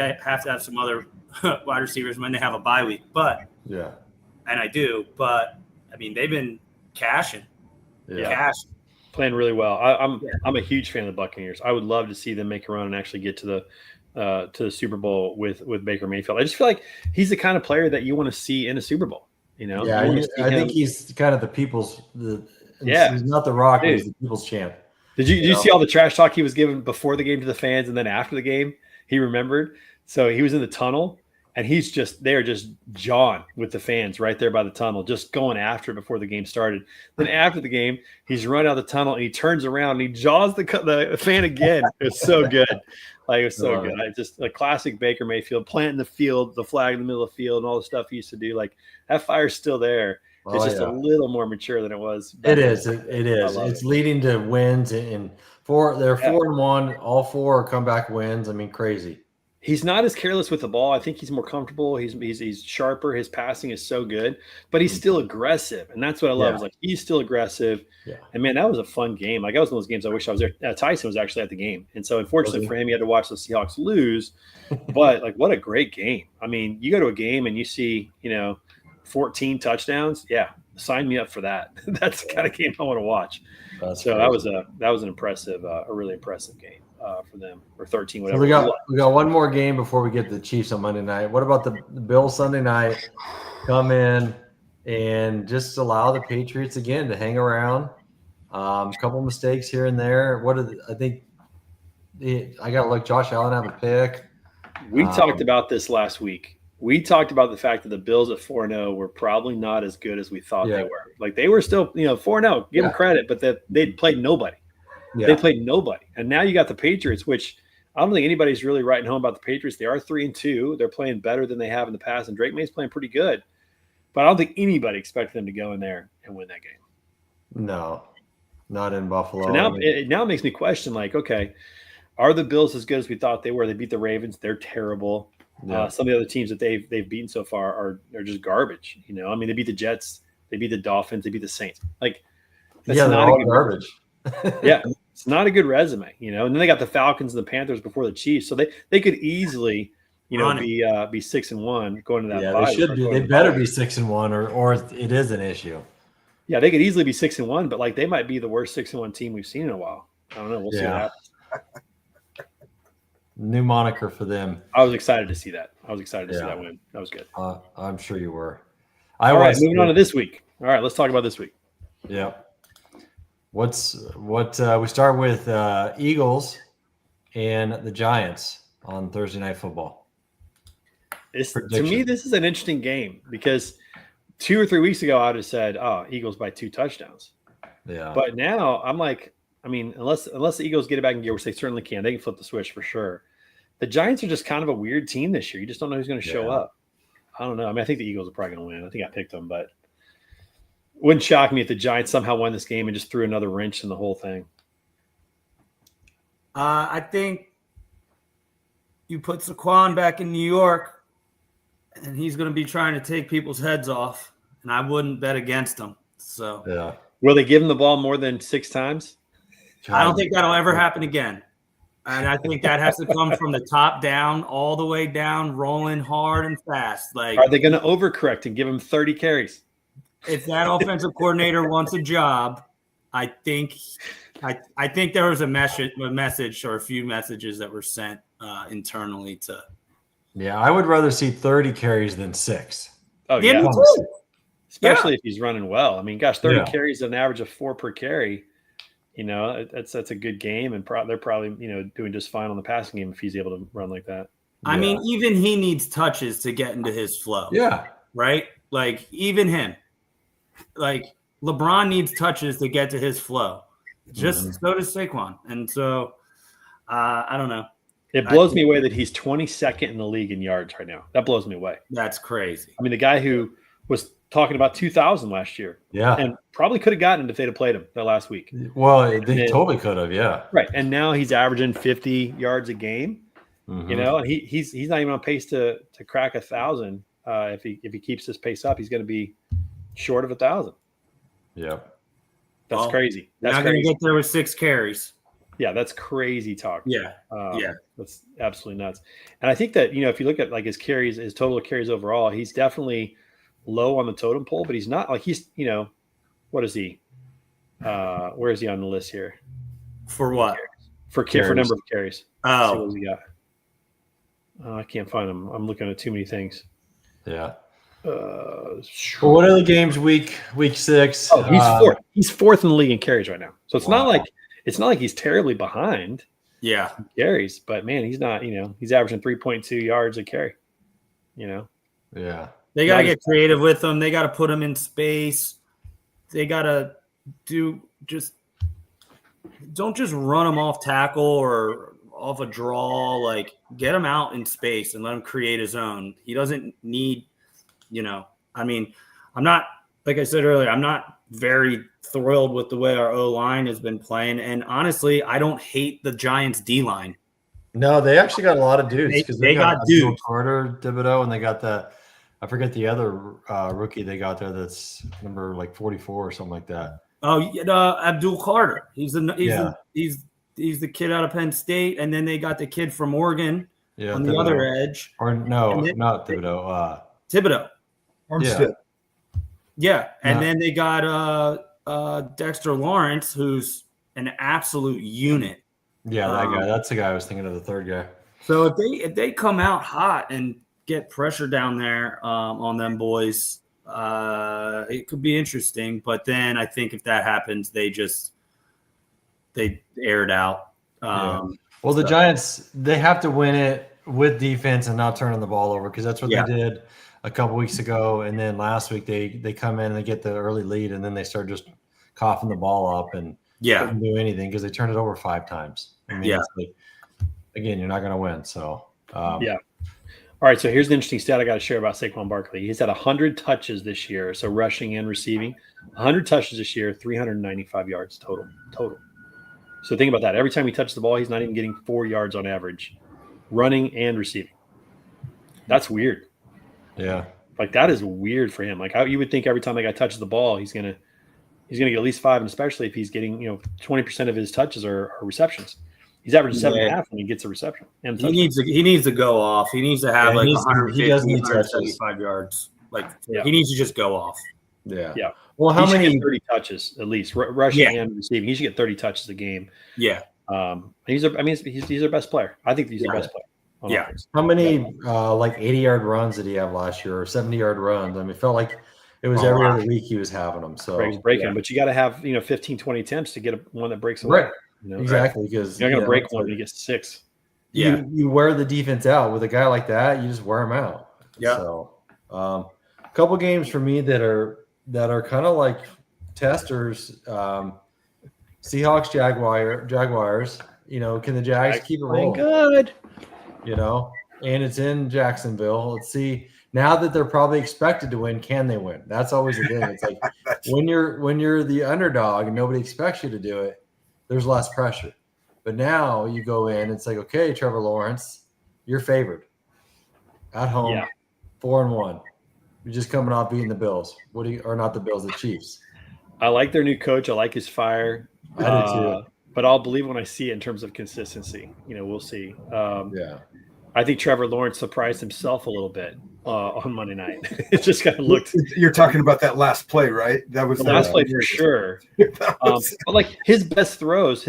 I have to have some other wide receivers when they have a bye week, but and I do, but I mean they've been cashing, playing really well. I'm a huge fan of the Buccaneers. I would love to see them make a run and actually get to the Super Bowl with Baker Mayfield. I just feel like he's the kind of player that you want to see in a Super Bowl. You know, I think he's kind of the people's. He's not the Rock, he's the people's champ. Did you see all the trash talk he was giving before the game to the fans, and then after the game he remembered? So he was in the tunnel, and they're just jawing with the fans right there by the tunnel, just going after it before the game started. Then after the game, he's run out of the tunnel and he turns around and he jaws the fan again. It was so good. It was so good. Just a classic Baker Mayfield, planting the field, the flag in the middle of the field, and all the stuff he used to do. Like, that fire's still there. It's just a little more mature than it was. It is. It's leading to wins, and they're 4-1. All 4 are comeback wins. I mean, crazy. He's not as careless with the ball. I think he's more comfortable. He's sharper. His passing is so good, but he's still aggressive, and that's what I love. Is like he's still aggressive. Yeah. And man, that was a fun game. Like, that was one of those games I wish I was there. Tyson was actually at the game, and so unfortunately for him, he had to watch the Seahawks lose. But like, what a great game! I mean, you go to a game and you see 14 touchdowns. Yeah, sign me up for that. That's the kind of game I want to watch. So that was an impressive, a really impressive game for them, or 13, whatever. So we got one more game before we get to the Chiefs on Monday night. What about the Bills Sunday night? Come in and just allow the Patriots again to hang around. A couple mistakes here and there. I think I got to let Josh Allen have a pick. We talked about this last week. We talked about the fact that the Bills at 4-0 were probably not as good as we thought they were. Like, they were still, 4-0, give them credit, but they'd played nobody. Yeah. They played nobody. And now you got the Patriots, which I don't think anybody's really writing home about the Patriots. They are 3-2. They're playing better than they have in the past, and Drake May's playing pretty good. But I don't think anybody expected them to go in there and win that game. No, not in Buffalo. So now it makes me question, like, okay, are the Bills as good as we thought they were? They beat the Ravens. They're terrible. Yeah. Some of the other teams that they've beaten so far are just garbage. I mean, they beat the Jets, they beat the Dolphins, they beat the Saints. Like, that's not a good garbage. Yeah, it's not a good resume. And then they got the Falcons and the Panthers before the Chiefs, so they could easily, be 6-1 going to that. Yeah, they should be. They better be 6-1, or it is an issue. Yeah, they could easily be 6-1, but like, they might be the worst 6-1 team we've seen in a while. I don't know. We'll see what happens. New moniker for them. I was excited to see that. I was excited to see that win. That was good. I'm sure you were. All right, moving on to this week. All right, let's talk about this week. Yeah. We start with Eagles and the Giants on Thursday Night Football. To me, this is an interesting game because 2 or 3 weeks ago, I would have said, Eagles by 2 touchdowns. Yeah. But now I'm like, I mean, unless the Eagles get it back in gear, which they certainly can, they can flip the switch for sure. The Giants are just kind of a weird team this year. You just don't know who's going to show up. I don't know. I mean, I think the Eagles are probably going to win. I think I picked them, but it wouldn't shock me if the Giants somehow won this game and just threw another wrench in the whole thing. I think you put Saquon back in New York, and he's going to be trying to take people's heads off, and I wouldn't bet against him. So, yeah. Will they give him the ball more than 6 times? I don't think that'll ever happen again. And I think that has to come from the top down, all the way down, rolling hard and fast. Like, are they going to overcorrect and give him 30 carries? If that offensive coordinator wants a job, I think there was a message or a few messages that were sent internally to. Yeah, I would rather see 30 carries than 6. Oh, yeah. Me especially if he's running well. I mean, gosh, 30 Yeah. carries at an average of 4 per carry. You know, that's a good game, and they're probably doing just fine on the passing game if he's able to run like that. I mean, even he needs touches to get into his flow. Yeah. Right? Like, even him. Like, LeBron needs touches to get to his flow. Just so does Saquon. And so, I don't know. It blows me away that he's 22nd in the league in yards right now. That blows me away. That's crazy. I mean, the guy who was talking about 2,000 last year, Yeah. and probably could have gotten it if they'd have played him that last week. Well, they totally could have. Yeah. Right. And now he's averaging 50 yards a game. Mhm. And he's not even on pace to crack 1,000. If he keeps this pace up, he's going to be short of 1,000. Yep. That's crazy. That's not going to crazy. get there with 6 carries. Yeah, that's crazy talk. Yeah. That's absolutely nuts. And I think that, if you look at like his carries, his total carries overall, he's definitely low on the totem pole, but he's not like what is he? Where is he on the list here? For what? For Carries. number of carries. Oh. What does he got? I can't find him. I'm looking at too many things. Yeah. Well, Well, what are the games week 6? Oh, he's fourth. He's fourth in the league in carries right now. So it's not like he's terribly behind Yeah. carries, but man, he's not. He's averaging 3.2 yards a carry. Yeah. They got to get creative with them. They got to put them in space. They got to don't just run them off tackle or off a draw. Like, get him out in space and let him create his own. He doesn't need, I mean, I'm not, like I said earlier, I'm not very thrilled with the way our O-line has been playing. And honestly, I don't hate the Giants D-line. No, they actually got a lot of dudes because They got dudes. Carter, Thibodeau, and they got that. I forget the other rookie they got there. That's number like 44 or something like that. Oh, Abdul Carter. He's the kid out of Penn State, and then they got the kid from Oregon on the other edge. Or no, And then- not Thibodeau. Thibodeau. Armstead. Yeah, and Yeah. then they got Dexter Lawrence, who's an absolute unit. Yeah, that guy. That's the guy I was thinking of. The third guy. So if they come out hot and get pressure down there on them boys, it could be interesting. But then I think if that happens, they air it out. Well, the Giants, they have to win it with defense and not turning the ball over because that's what they did a couple weeks ago. And then last week they come in and they get the early lead and then they start just coughing the ball up and couldn't do anything because they turned it over 5 times. I mean, it's like, again, you're not going to win. So, All right, so here's an interesting stat I got to share about Saquon Barkley. He's had 100 touches this year, so rushing and receiving. 100 touches this year, 395 yards total. So think about that. Every time he touches the ball, he's not even getting 4 yards on average, running and receiving. That's weird. Yeah. Like, that is weird for him. Like, you would think every time a guy touches the ball, he's gonna get at least 5, and especially if he's getting 20% of his touches are receptions. He's averaging 7.5 when he gets a reception. And He needs to go off. He needs to have 150, he does need 175 yards. Like, he needs to just go off. Yeah. Yeah. Well, how he should many? get 30 touches at least, rushing and receiving. He should get 30 touches a game. Yeah. He's their best player. I think he's their best player. on offense. How many like 80-yard runs did he have last year or 70-yard runs? I mean, it felt like it was every other week he was having them. So He's breaking, but you got to have 15, 20 attempts to get one that breaks away. Right. Exactly, because you're not going to break one when you get 6. You wear the defense out with a guy like that. You just wear him out. Yeah. So, a couple games for me that are kind of like testers. Seahawks, Jaguars. Can the Jags keep it rolling? Good. And it's in Jacksonville. Let's see. Now that they're probably expected to win, can they win? That's always the thing. It's like when you're the underdog and nobody expects you to do it, there's less pressure. But now you go in, it's like, okay, Trevor Lawrence, you're favored at home, 4-1. You're just coming off beating the Bills. Or not the Bills, the Chiefs. I like their new coach. I like his fire. I do too. But I'll believe when I see it in terms of consistency. We'll see. I think Trevor Lawrence surprised himself a little bit on Monday night. It just kind of looked. You're talking about that last play, right? That was the last play for sure. But like his 2 best throws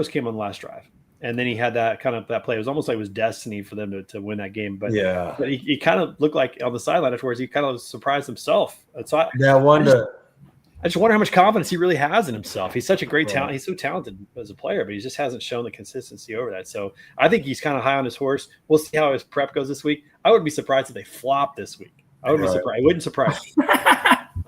came on the last drive. and then he had that play. It was almost like it was destiny for them to win that game. But Yeah. but he kind of looked like on the sideline afterwards. He kind of surprised himself. And so I just wonder how much confidence he really has in himself. He's such a great talent. He's so talented as a player, but he just hasn't shown the consistency over that. So I think he's kind of high on his horse. We'll see how his prep goes this week. I wouldn't be surprised if they flop this week. I would be surprised. It wouldn't surprise me.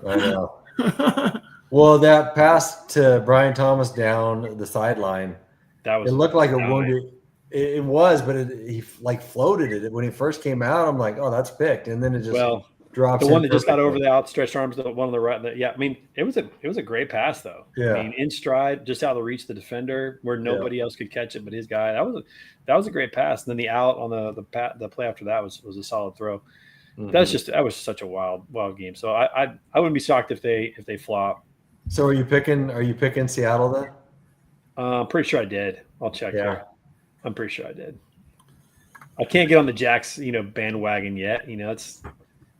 I know. Well, that pass to Brian Thomas down the sideline, It looked like a wounded. It was, but he like floated it when he first came out. I'm like, oh, that's picked, and then it just drops. The one that just got over the outstretched arms, the one on the right. Yeah, I mean, it was a great pass though. Yeah, I mean, in stride, just out of the reach of the defender, where nobody else could catch it but his guy. That was a great pass. And then the out on the play after that was a solid throw. Mm-hmm. That was such a wild game. So I wouldn't be shocked if they flop. So are you picking Seattle then? I'm pretty sure I did. I'll check here. I'm pretty sure I did. I can't get on the Jacks, bandwagon yet. It's.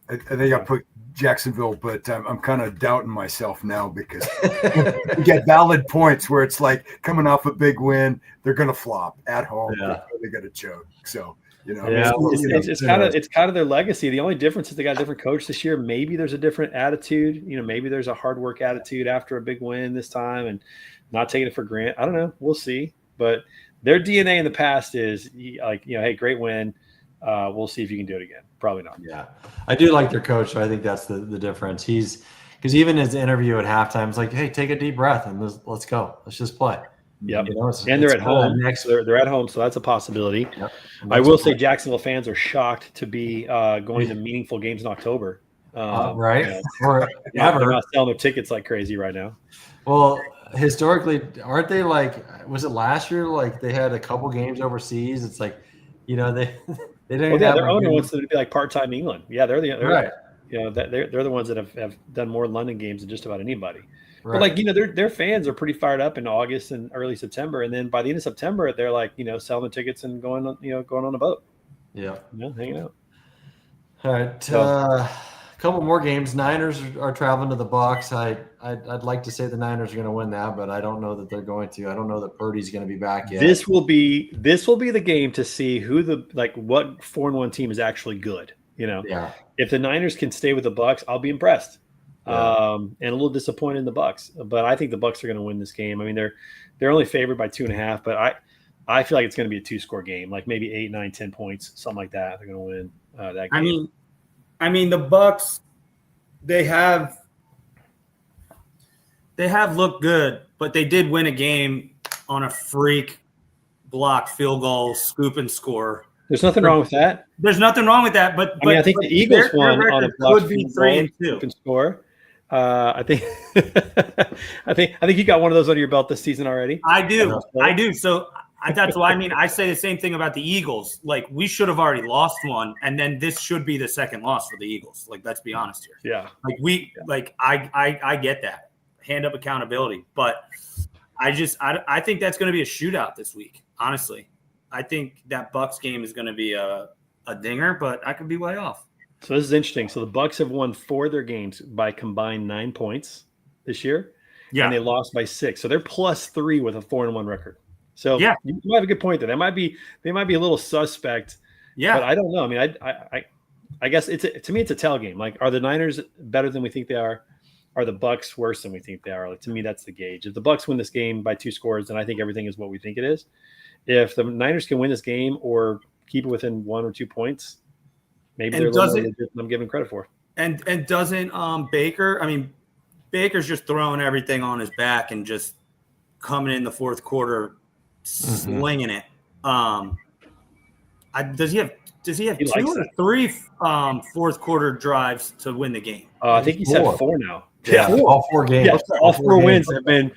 I think I put Jacksonville, but I'm kind of doubting myself now because you get valid points where it's like coming off a big win, they're going to flop at home. Yeah. They're going to choke. So. It's kind of their legacy. The only difference is they got a different coach this year. Maybe there's a different attitude. Maybe there's a hard work attitude after a big win this time and not taking it for granted. I don't know. We'll see. But their DNA in the past is like, hey, great win. We'll see if you can do it again. Probably not. Yeah, I do like their coach. So I think that's the difference. Because even his interview at halftime, it's like, hey, take a deep breath and let's go. Let's just play. Yep. And they're at home. They're at home, so that's a possibility. Yep. I will say Jacksonville fans are shocked to be going to meaningful games in October. Right? Or ever. They're not selling their tickets like crazy right now. Well, historically, aren't they like? Was it last year? Like they had a couple games overseas. It's like, they didn't. Their owner wants them to be like part-time England. Yeah, they're right. They're the ones that have done more London games than just about anybody. Right. But their fans are pretty fired up in August and early September, and then by the end of September, they're like selling the tickets and going on a boat. Yeah, hanging out. All right, a couple more games. Niners are traveling to the Bucs. I'd like to say the Niners are going to win that, but I don't know that they're going to. I don't know that Purdy's going to be back yet. This will be the game to see who what 4-1 team is actually good. Yeah. If the Niners can stay with the Bucs, I'll be impressed. Yeah. And a little disappointed in the Bucs, but I think the Bucs are going to win this game. I mean, they're only favored by 2.5, but I feel like it's going to be a 2-score game, like maybe 8, 9, 10 points, something like that. They're going to win that game. I mean, the Bucs, they have looked good, but they did win a game on a freak block field goal, scoop and score. There's nothing wrong with that. There's nothing wrong with that, but I think the Eagles won on a block field goal, scoop and score. I think you got one of those under your belt this season already. I do. So that's why I say the same thing about the Eagles. Like we should have already lost one, and then this should be the second loss for the Eagles. Like let's be honest here. Yeah. I get that. Hand up accountability, but I think that's going to be a shootout this week. Honestly, I think that Bucs game is going to be a dinger, but I could be way off. So this is interesting. So the Bucs have won 4 of their games by combined 9 points this year. Yeah. And they lost by 6. So they're +3 with a 4-1 record. So you might have a good point there. They might be a little suspect. Yeah. But I don't know. I mean, I guess to me it's a tell game. Like, are the Niners better than we think they are? Are the Bucs worse than we think they are? Like, to me, that's the gauge. If the Bucs win this game by 2 scores, then I think everything is what we think it is. If the Niners can win this game or keep it within 1 or 2 points, maybe they're a little more legit than I'm giving credit for. And doesn't Baker? I mean, Baker's just throwing everything on his back and just coming in the fourth quarter, slinging it. Does he have 2 or 3 fourth quarter drives to win the game? I think he's had 4 now. Yeah, all 4 games. Yeah, all 4 wins have been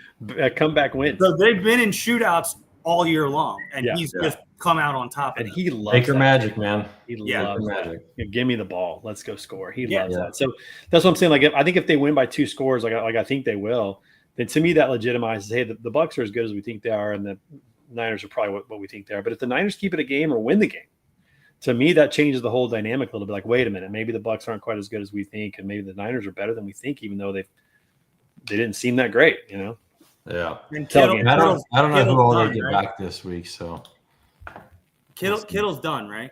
comeback wins. So they've been in shootouts all year long, and he's just come out on top. And he loves Baker magic, man. He loves magic. Give me the ball. Let's go score. He loves that. So that's what I'm saying. Like, I think if they win by 2 scores, like I think they will, then to me that legitimizes, hey, the Bucs are as good as we think they are, and the Niners are probably what we think they are. But if the Niners keep it a game or win the game, to me that changes the whole dynamic a little bit. Like, wait a minute, maybe the Bucs aren't quite as good as we think, and maybe the Niners are better than we think, even though they didn't seem that great, Yeah. And Tell me. I don't know who Kittle's all done, they get right? back this week. So Kittle's done, right?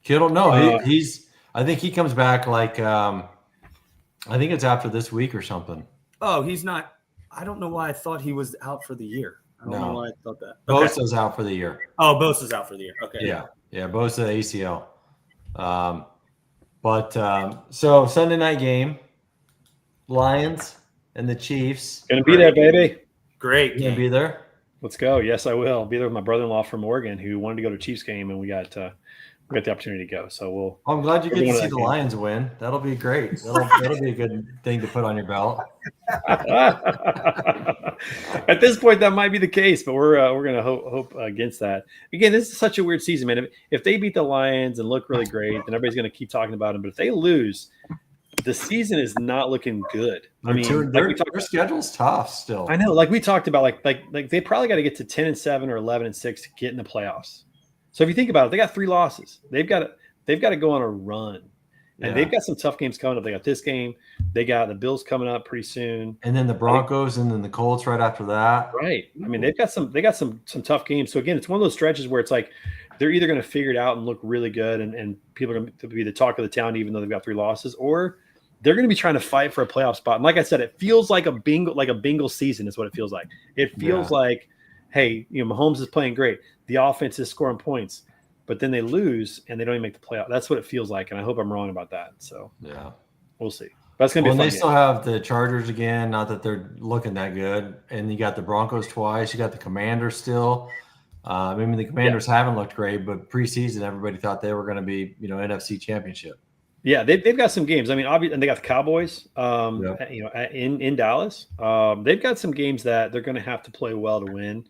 Kittle, no, Uh, he's. I think he comes back like I think it's after this week or something. Oh, he's not. I don't know why I thought he was out for the year. I don't know No. why I thought that. Okay. Bosa's out for the year. Oh, Bosa's out for the year. Okay. Yeah, Bosa ACL. So Sunday night game, Lions and the Chiefs. Gonna be there, baby. Great You gonna game. be there? Let's go. Yes, I will. I'll be there with my brother-in-law from Oregon who wanted to go to Chiefs game, and we got the opportunity to go. So we'll. I'm glad you get to Everyone see that the game. Lions win. That'll be great. That'll be a good thing to put on your belt. At this point, that might be the case, but we're gonna hope against that. Again, this is such a weird season, man. If they beat the Lions and look really great, then everybody's gonna keep talking about them. But if they lose, the season is not looking good. I mean, their schedule's tough still. I know, like we talked about, like they probably got to get to 10-7 or 11-6 to get in the playoffs. So if you think about it, they got 3 losses. They've got to go on a run, and they've got some tough games coming up. They got this game. They got the Bills coming up pretty soon, and then the Broncos, and then the Colts right after that. right? I mean, they got some tough games. So again, it's one of those stretches where it's like they're either going to figure it out and look really good, and people are going to be the talk of the town, even though they've got 3 losses, or they're going to be trying to fight for a playoff spot. And like I said, it feels like a bingo season is what it feels like. It feels like, hey, Mahomes is playing great. The offense is scoring points, but then they lose and they don't even make the playoff. That's what it feels like. And I hope I'm wrong about that. So we'll see. That's going to be and fun. They still have the Chargers again. Not that they're looking that good. And you got the Broncos twice. You got the Commanders still. I mean, the Commanders haven't looked great, but preseason, everybody thought they were going to be, NFC championship. Yeah, they've got some games. I mean, obviously, and they got the Cowboys, in Dallas. They've got some games that they're going to have to play well to win.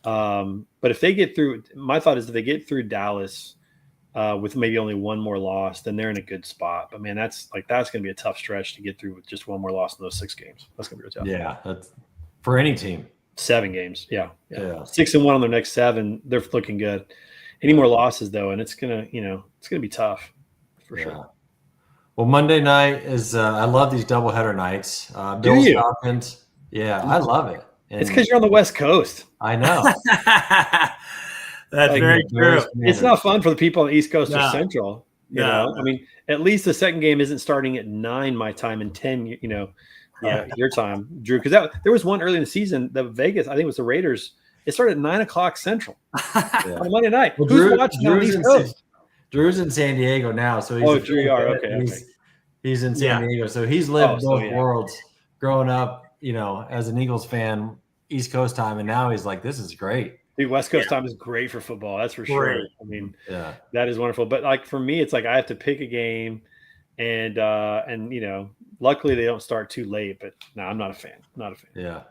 But if they get through, my thought is if they get through Dallas with maybe only one more loss, then they're in a good spot. But man, that's going to be a tough stretch to get through with just one more loss in those 6 games. That's going to be real tough. Yeah, that's for any team. 7 games. Yeah. 6-1 on their next 7. They're looking good. Any more losses though, and it's gonna be tough for sure. Well, Monday night is I love these doubleheader nights. Bills Falcons. Yeah, I love it. And it's because you're on the West Coast. I know. That's very true. It's not fun for the people on the East Coast or No. Central. You No. know, I mean, at least the second game isn't starting at 9 my time and 10, your time, Drew. Because there was one early in the season, the Vegas, I think it was the Raiders. It started at 9 o'clock Central on Monday night. Well, Who's watching on the East Coast? Drew's in San Diego now, so he's Drew, you are okay. He's in San Diego, so he's lived both yeah. worlds. Growing up, as an Eagles fan, East Coast time, and now he's like, "This is great." Dude, West Coast time is great for football. That's for sure. I mean, Yeah. that is wonderful. But like for me, it's like I have to pick a game, and luckily they don't start too late. But no, I'm not a fan. Not a fan. Yeah.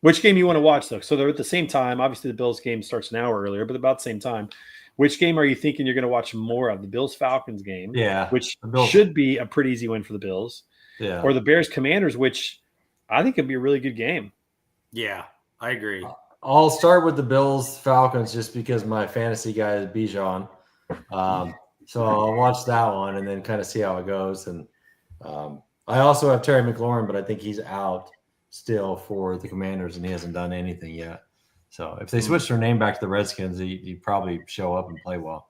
Which game you want to watch though? So they're at the same time. Obviously, the Bills game starts an hour earlier, but about the same time. Which game are you thinking you're going to watch more of? The Bills-Falcons game, which should be a pretty easy win for the Bills, or the Bears-Commanders, which I think could be a really good game. Yeah, I agree. I'll start with the Bills-Falcons just because my fantasy guy is Bijan. So I'll watch that one and then kind of see how it goes. And I also have Terry McLaurin, but I think he's out still for the Commanders, and he hasn't done anything yet. So if they switch their name back to the Redskins, he'd probably show up and play well.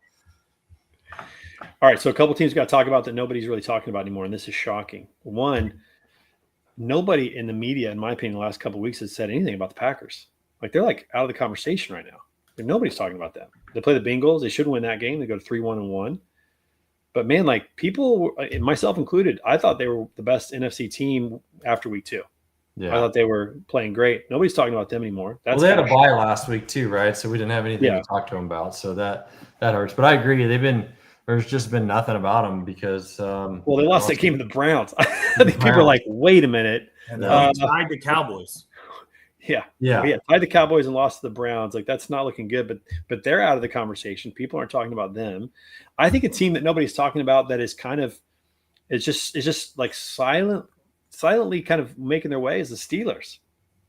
All right, so a couple teams got to talk about that nobody's really talking about anymore, and this is shocking. One, nobody in the media, in my opinion, the last couple of weeks has said anything about the Packers. Like they're like out of the conversation right now. Like, nobody's talking about them. They play the Bengals. They should win that game. They go to 3-1-1. But man, like people, myself included, I thought they were the best NFC team after week 2. Yeah. I thought they were playing great. Nobody's talking about them anymore. Well, they had a bye last week too, right? So we didn't have anything to talk to them about. So that hurts. But I agree. There's just been nothing about them because they lost that game to the Browns. I think people are like, wait a minute. And tied the Cowboys. Yeah. Tied the Cowboys and lost to the Browns. Like that's not looking good. But they're out of the conversation. People aren't talking about them. I think a team that nobody's talking about that is kind of it's just like silently kind of making their way is the Steelers.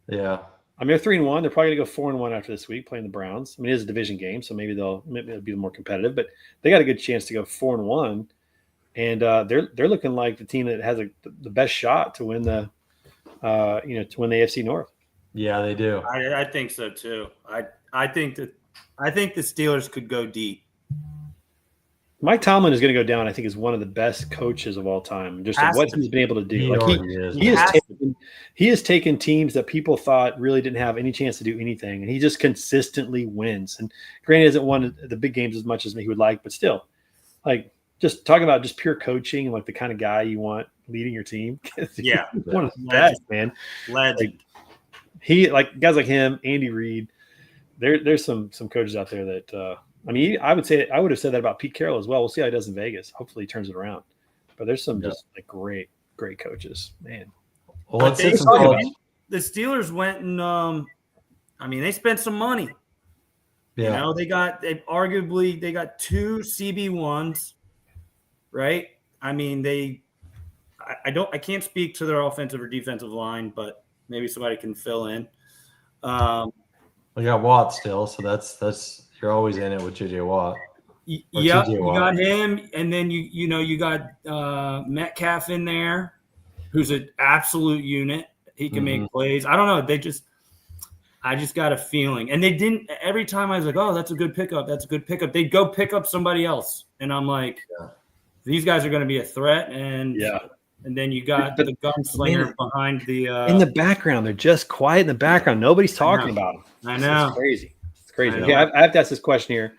Yeah. I mean, they're 3-1. They're probably going to go 4-1 after this week playing the Browns. I mean, it is a division game, so maybe they'll be more competitive, but they got a good chance to go 4-1. And they're looking like the team that has the best shot to win to win the AFC North. Yeah, they do. I think so too. I think the Steelers could go deep. Mike Tomlin is going to go down, I think, as one of the best coaches of all time. Just Has what to he's been able to do. He Like already is. he has taken teams that people thought really didn't have any chance to do anything, and he just consistently wins. And granted, he hasn't won the big games as much as he would like, but still, like just talking about just pure coaching and like the kind of guy you want leading your team. Yeah, one of the best, man. Legend. He like guys like him, Andy Reid. There's some coaches out there that. I mean, I would have said that about Pete Carroll as well. We'll see how he does in Vegas. Hopefully, he turns it around. But there's some just like great coaches, man. Well, let's They- hit some college. the Steelers went and they spent some money. Yeah. You know, they got two CB1s, right? I mean, I can't speak to their offensive or defensive line, but maybe somebody can fill in. We got Watt still, so that's you're always in it with JJ Watt. Yeah, TJ you Watt. got him, and then you got Metcalf in there, who's an absolute unit. He can make plays. I don't know. I just got a feeling, and they didn't. Every time I was like, "Oh, that's a good pickup. That's a good pickup." They'd go pick up somebody else, and I'm like, "These guys are going to be a threat." And and then you got the gunslinger behind the in the background. They're just quiet in the background. Nobody's talking about them. I know. It's crazy. It's crazy. I know. Okay, I have to ask this question here.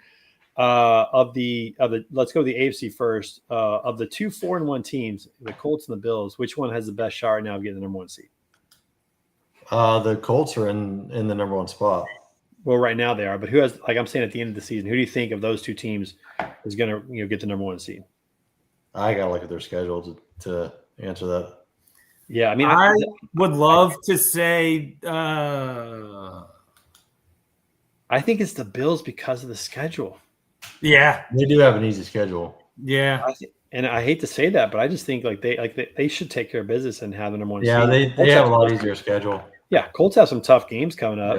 Of the let's go to the AFC first. Of the 2 4-1 teams, the Colts and the Bills, which one has the best shot right now of getting the number 1 seed? The Colts are in the number 1 spot. Well, right now they are, but who has, like I'm saying, at the end of the season, who do you think of those 2 teams is going to get the number 1 seed? I gotta look at their schedule to answer that. Yeah, I mean, I would love to say I think it's the Bills because of the schedule. yeah. They do have an easy schedule. Yeah. And I hate to say that, but I just think they should take care of business and have the number 1 Yeah, seed. they have a lot easier schedule. Yeah, Colts have some tough games coming up.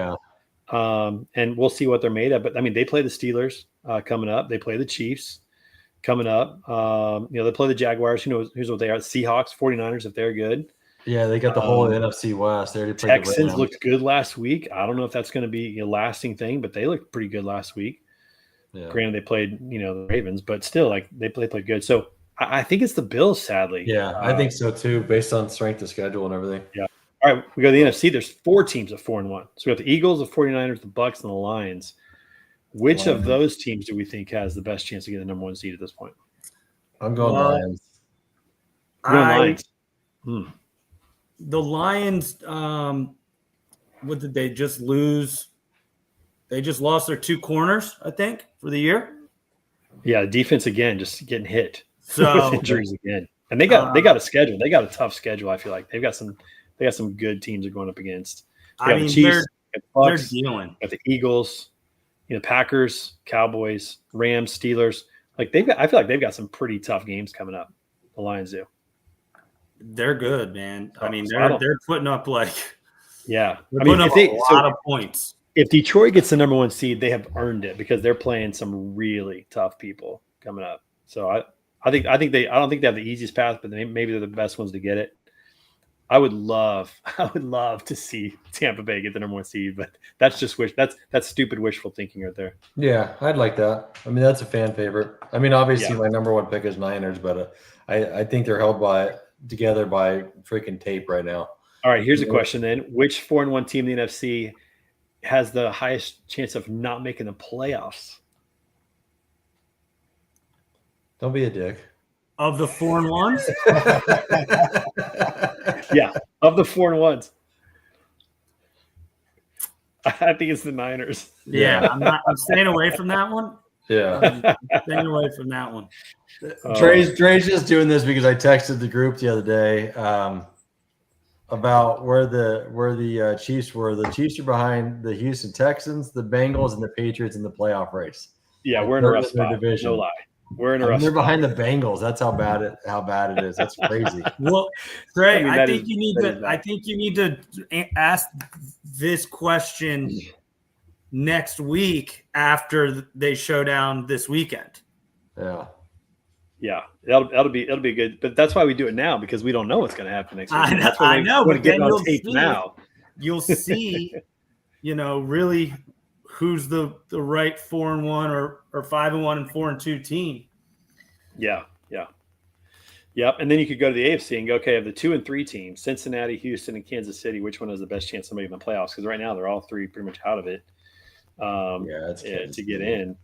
Yeah. And we'll see what they're made of. But I mean, they play the Steelers coming up. They play the Chiefs coming up. They play the Jaguars. Who's what they are? Seahawks, 49ers, if they're good. Yeah, they got the whole NFC West. They already played the Texans Rams. looked good last week. I don't know if that's going to be a lasting thing, but they looked pretty good last week. Yeah. Granted, they played, the Ravens, but still, like they played good. So I think it's the Bills, sadly. Yeah, I think so too, based on strength of schedule and everything. Yeah. All right, we go to the NFC. There's 4 teams at 4-1. So we got the Eagles, the 49ers, the Bucks, and the Lions. Which of those teams do we think has the best chance to get the number 1 seed at this point? I'm going Lions. We're going Lions. The Lions, what did they just lose? They just lost their 2 corners, I think, for the year. Yeah, defense again, just getting hit So with injuries again. And they got a schedule. They got a tough schedule. I feel like they got some good teams they're going up against. I mean, the Chiefs, they're Bucks, dealing. got the Eagles, Packers, Cowboys, Rams, Steelers. I feel like they've got some pretty tough games coming up. The Lions do. They're good, man. I mean, So they're putting up they're putting up a lot of points. If Detroit gets the number 1 seed, they have earned it because they're playing some really tough people coming up. So I don't think they have the easiest path, but maybe they're the best ones to get it. I would love to see Tampa Bay get the number 1 seed, but that's just that's stupid wishful thinking right there. Yeah, I'd like that. I mean, that's a fan favorite. I mean, obviously my number 1 pick is Niners, but I think they're held together by freaking tape right now. All right, here's a question then. Which 4-1 team in the NFC has the highest chance of not making the playoffs? Don't be a dick. Of the 4-1s? Yeah, of the 4-1s. I think it's the Niners. Yeah, I'm staying away from that one. Yeah. Staying away from that one. Dre's just doing this because I texted the group the other day about where the Chiefs were. The Chiefs are behind the Houston Texans, the Bengals, and the Patriots in the playoff race. Yeah, we're in a rough They're in their spot. division. No lie. We're in a rough They're spot. behind the Bengals. That's how bad it is. That's crazy. Well, Trey, I that think is- you need that is to. bad. I think you need to ask this question next week after they show down this weekend. Yeah. Yeah, it'll be good. But that's why we do it now because we don't know what's going to happen next week. I know, That's why I know, we but get then it on you'll tape see. now. you'll see, really who's the right 4-1 or 5-1 and 4-2 team. Yeah. Yep. And then you could go to the AFC and go, okay, of the 2 and 3 teams, Cincinnati, Houston, and Kansas City, which one has the best chance of making the playoffs? Because right now they're all three pretty much out of it to get in.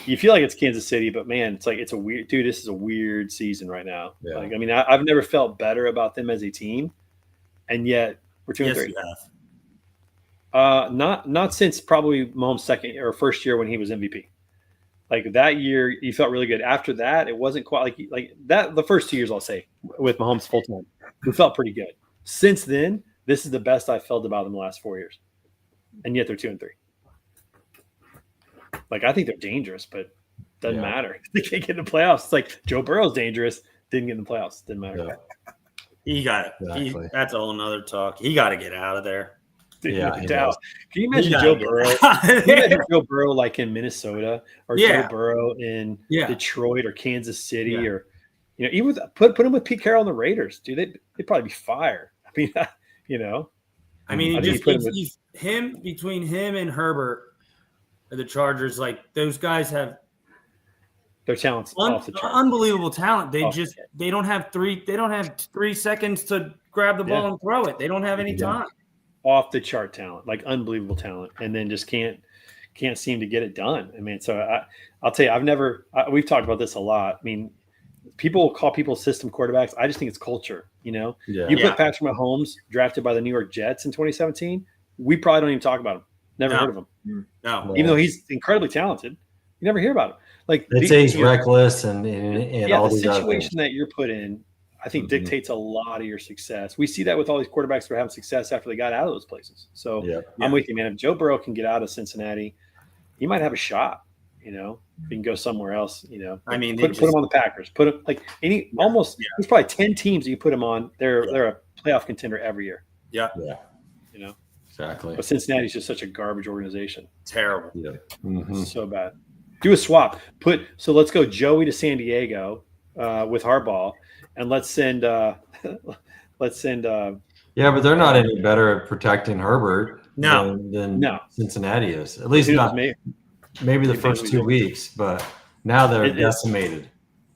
You feel like it's Kansas City, but man, it's a weird – dude, this is a weird season right now. Yeah. Like, I mean, I've never felt better about them as a team, and yet we're 2 and 3. You have. Not since probably Mahomes' second or first year when he was MVP. Like that year, you felt really good. After that, it wasn't quite like that. The first 2 years, I'll say, with Mahomes full time, we felt pretty good. Since then, this is the best I've felt about them the last 4 years, and yet they're 2 and 3. Like I think they're dangerous, but doesn't matter. They can't get in the playoffs. It's like Joe Burrow's dangerous, didn't get in the playoffs. Didn't matter. Yeah. He got it. Exactly. That's a whole nother talk. He got to get out of there. Yeah, No he doubt. does. Can you imagine He Joe gotta Burrow? get out of Can you there. imagine Joe Burrow like in Minnesota or Yeah. Joe Burrow in Detroit or Kansas City or even with put him with Pete Carroll and the Raiders, dude. They'd probably be fired. I mean, I mean, I think he he put him just between him and Herbert, the Chargers, like those guys have their talent's off the chart. unbelievable talent. They Off the just chart. they don't have 3 seconds to grab the ball and throw it. They don't have any time. Off the chart talent, like unbelievable talent, and then just can't seem to get it done. I mean, so I'll tell you, we've talked about this a lot. I mean, people call people system quarterbacks. I just think it's culture. You put Patrick Mahomes drafted by the New York Jets in 2017. We probably don't even talk about him. Never heard of him. No. Even though he's incredibly talented, you never hear about him. Like They say he's reckless and all the these other situation things. that you're put in, I think dictates a lot of your success. We see that with all these quarterbacks that are having success after they got out of those places. So I'm with you, man. If Joe Burrow can get out of Cincinnati, he might have a shot. He can go somewhere else. I mean, put him on the Packers. Put him like there's probably 10 teams that you put him on. They're a playoff contender every year. Yeah. Exactly. But Cincinnati's just such a garbage organization. Terrible. Yeah. Mm-hmm. So bad. Do a swap. Let's go Joey to San Diego with Harbaugh, and let's send. Yeah, but they're not any better at protecting Herbert than Cincinnati is. At least not maybe the first 2 weeks, but now they're decimated.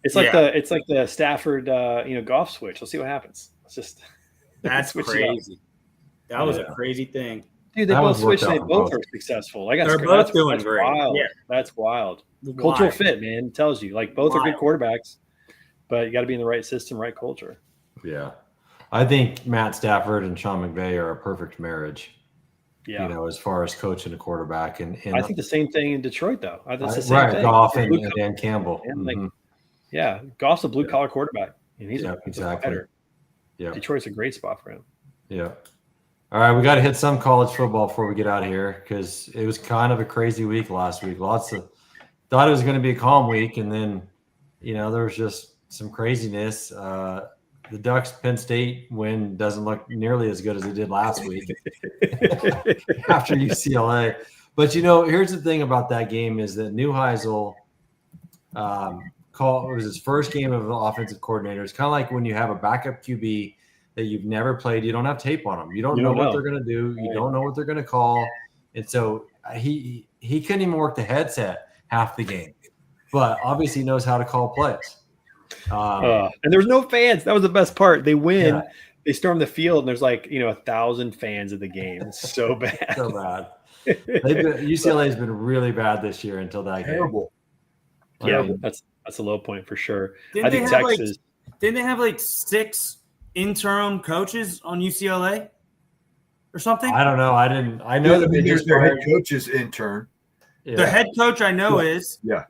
It's like the Stafford Goff switch. Let's see what happens. It's just that's crazy. That was a crazy thing. Dude, they both switched. They both are successful. They're both doing that's great. Wild. Yeah. That's wild. Cultural fit, man. It tells you like both are good quarterbacks, but you got to be in the right system, right culture. Yeah. I think Matt Stafford and Sean McVay are a perfect marriage. Yeah. As far as coaching a quarterback. And I think the same thing in Detroit, though. That's the same thing. Goff and Dan Campbell. Goff's a blue collar quarterback, and he's a fighter. Yeah. Detroit's a great spot for him. Yeah. All right, we got to hit some college football before we get out of here because it was kind of a crazy week last week. Thought it was going to be a calm week, and then, there was just some craziness. The Ducks Penn State win doesn't look nearly as good as it did last week after UCLA. But here's the thing about that game is that Neuheisel it was his first game of offensive coordinator. It's kind of like when you have a backup QB that you've never played. You don't have tape on them. You don't know what they're going to do. You don't know what they're going to call. And so he couldn't even work the headset half the game, but obviously knows how to call plays. And there's no fans. That was the best part. They win. Yeah. They storm the field, and there's 1,000 fans at the game. It's so bad. So bad. UCLA has been really bad this year until that Terrible. game. Yeah, that's a low point for sure. Didn't I think Texas. Didn't they have 6 interim coaches on UCLA or something? I don't know. I know that their head coach's intern. Yeah. The head coach I know is the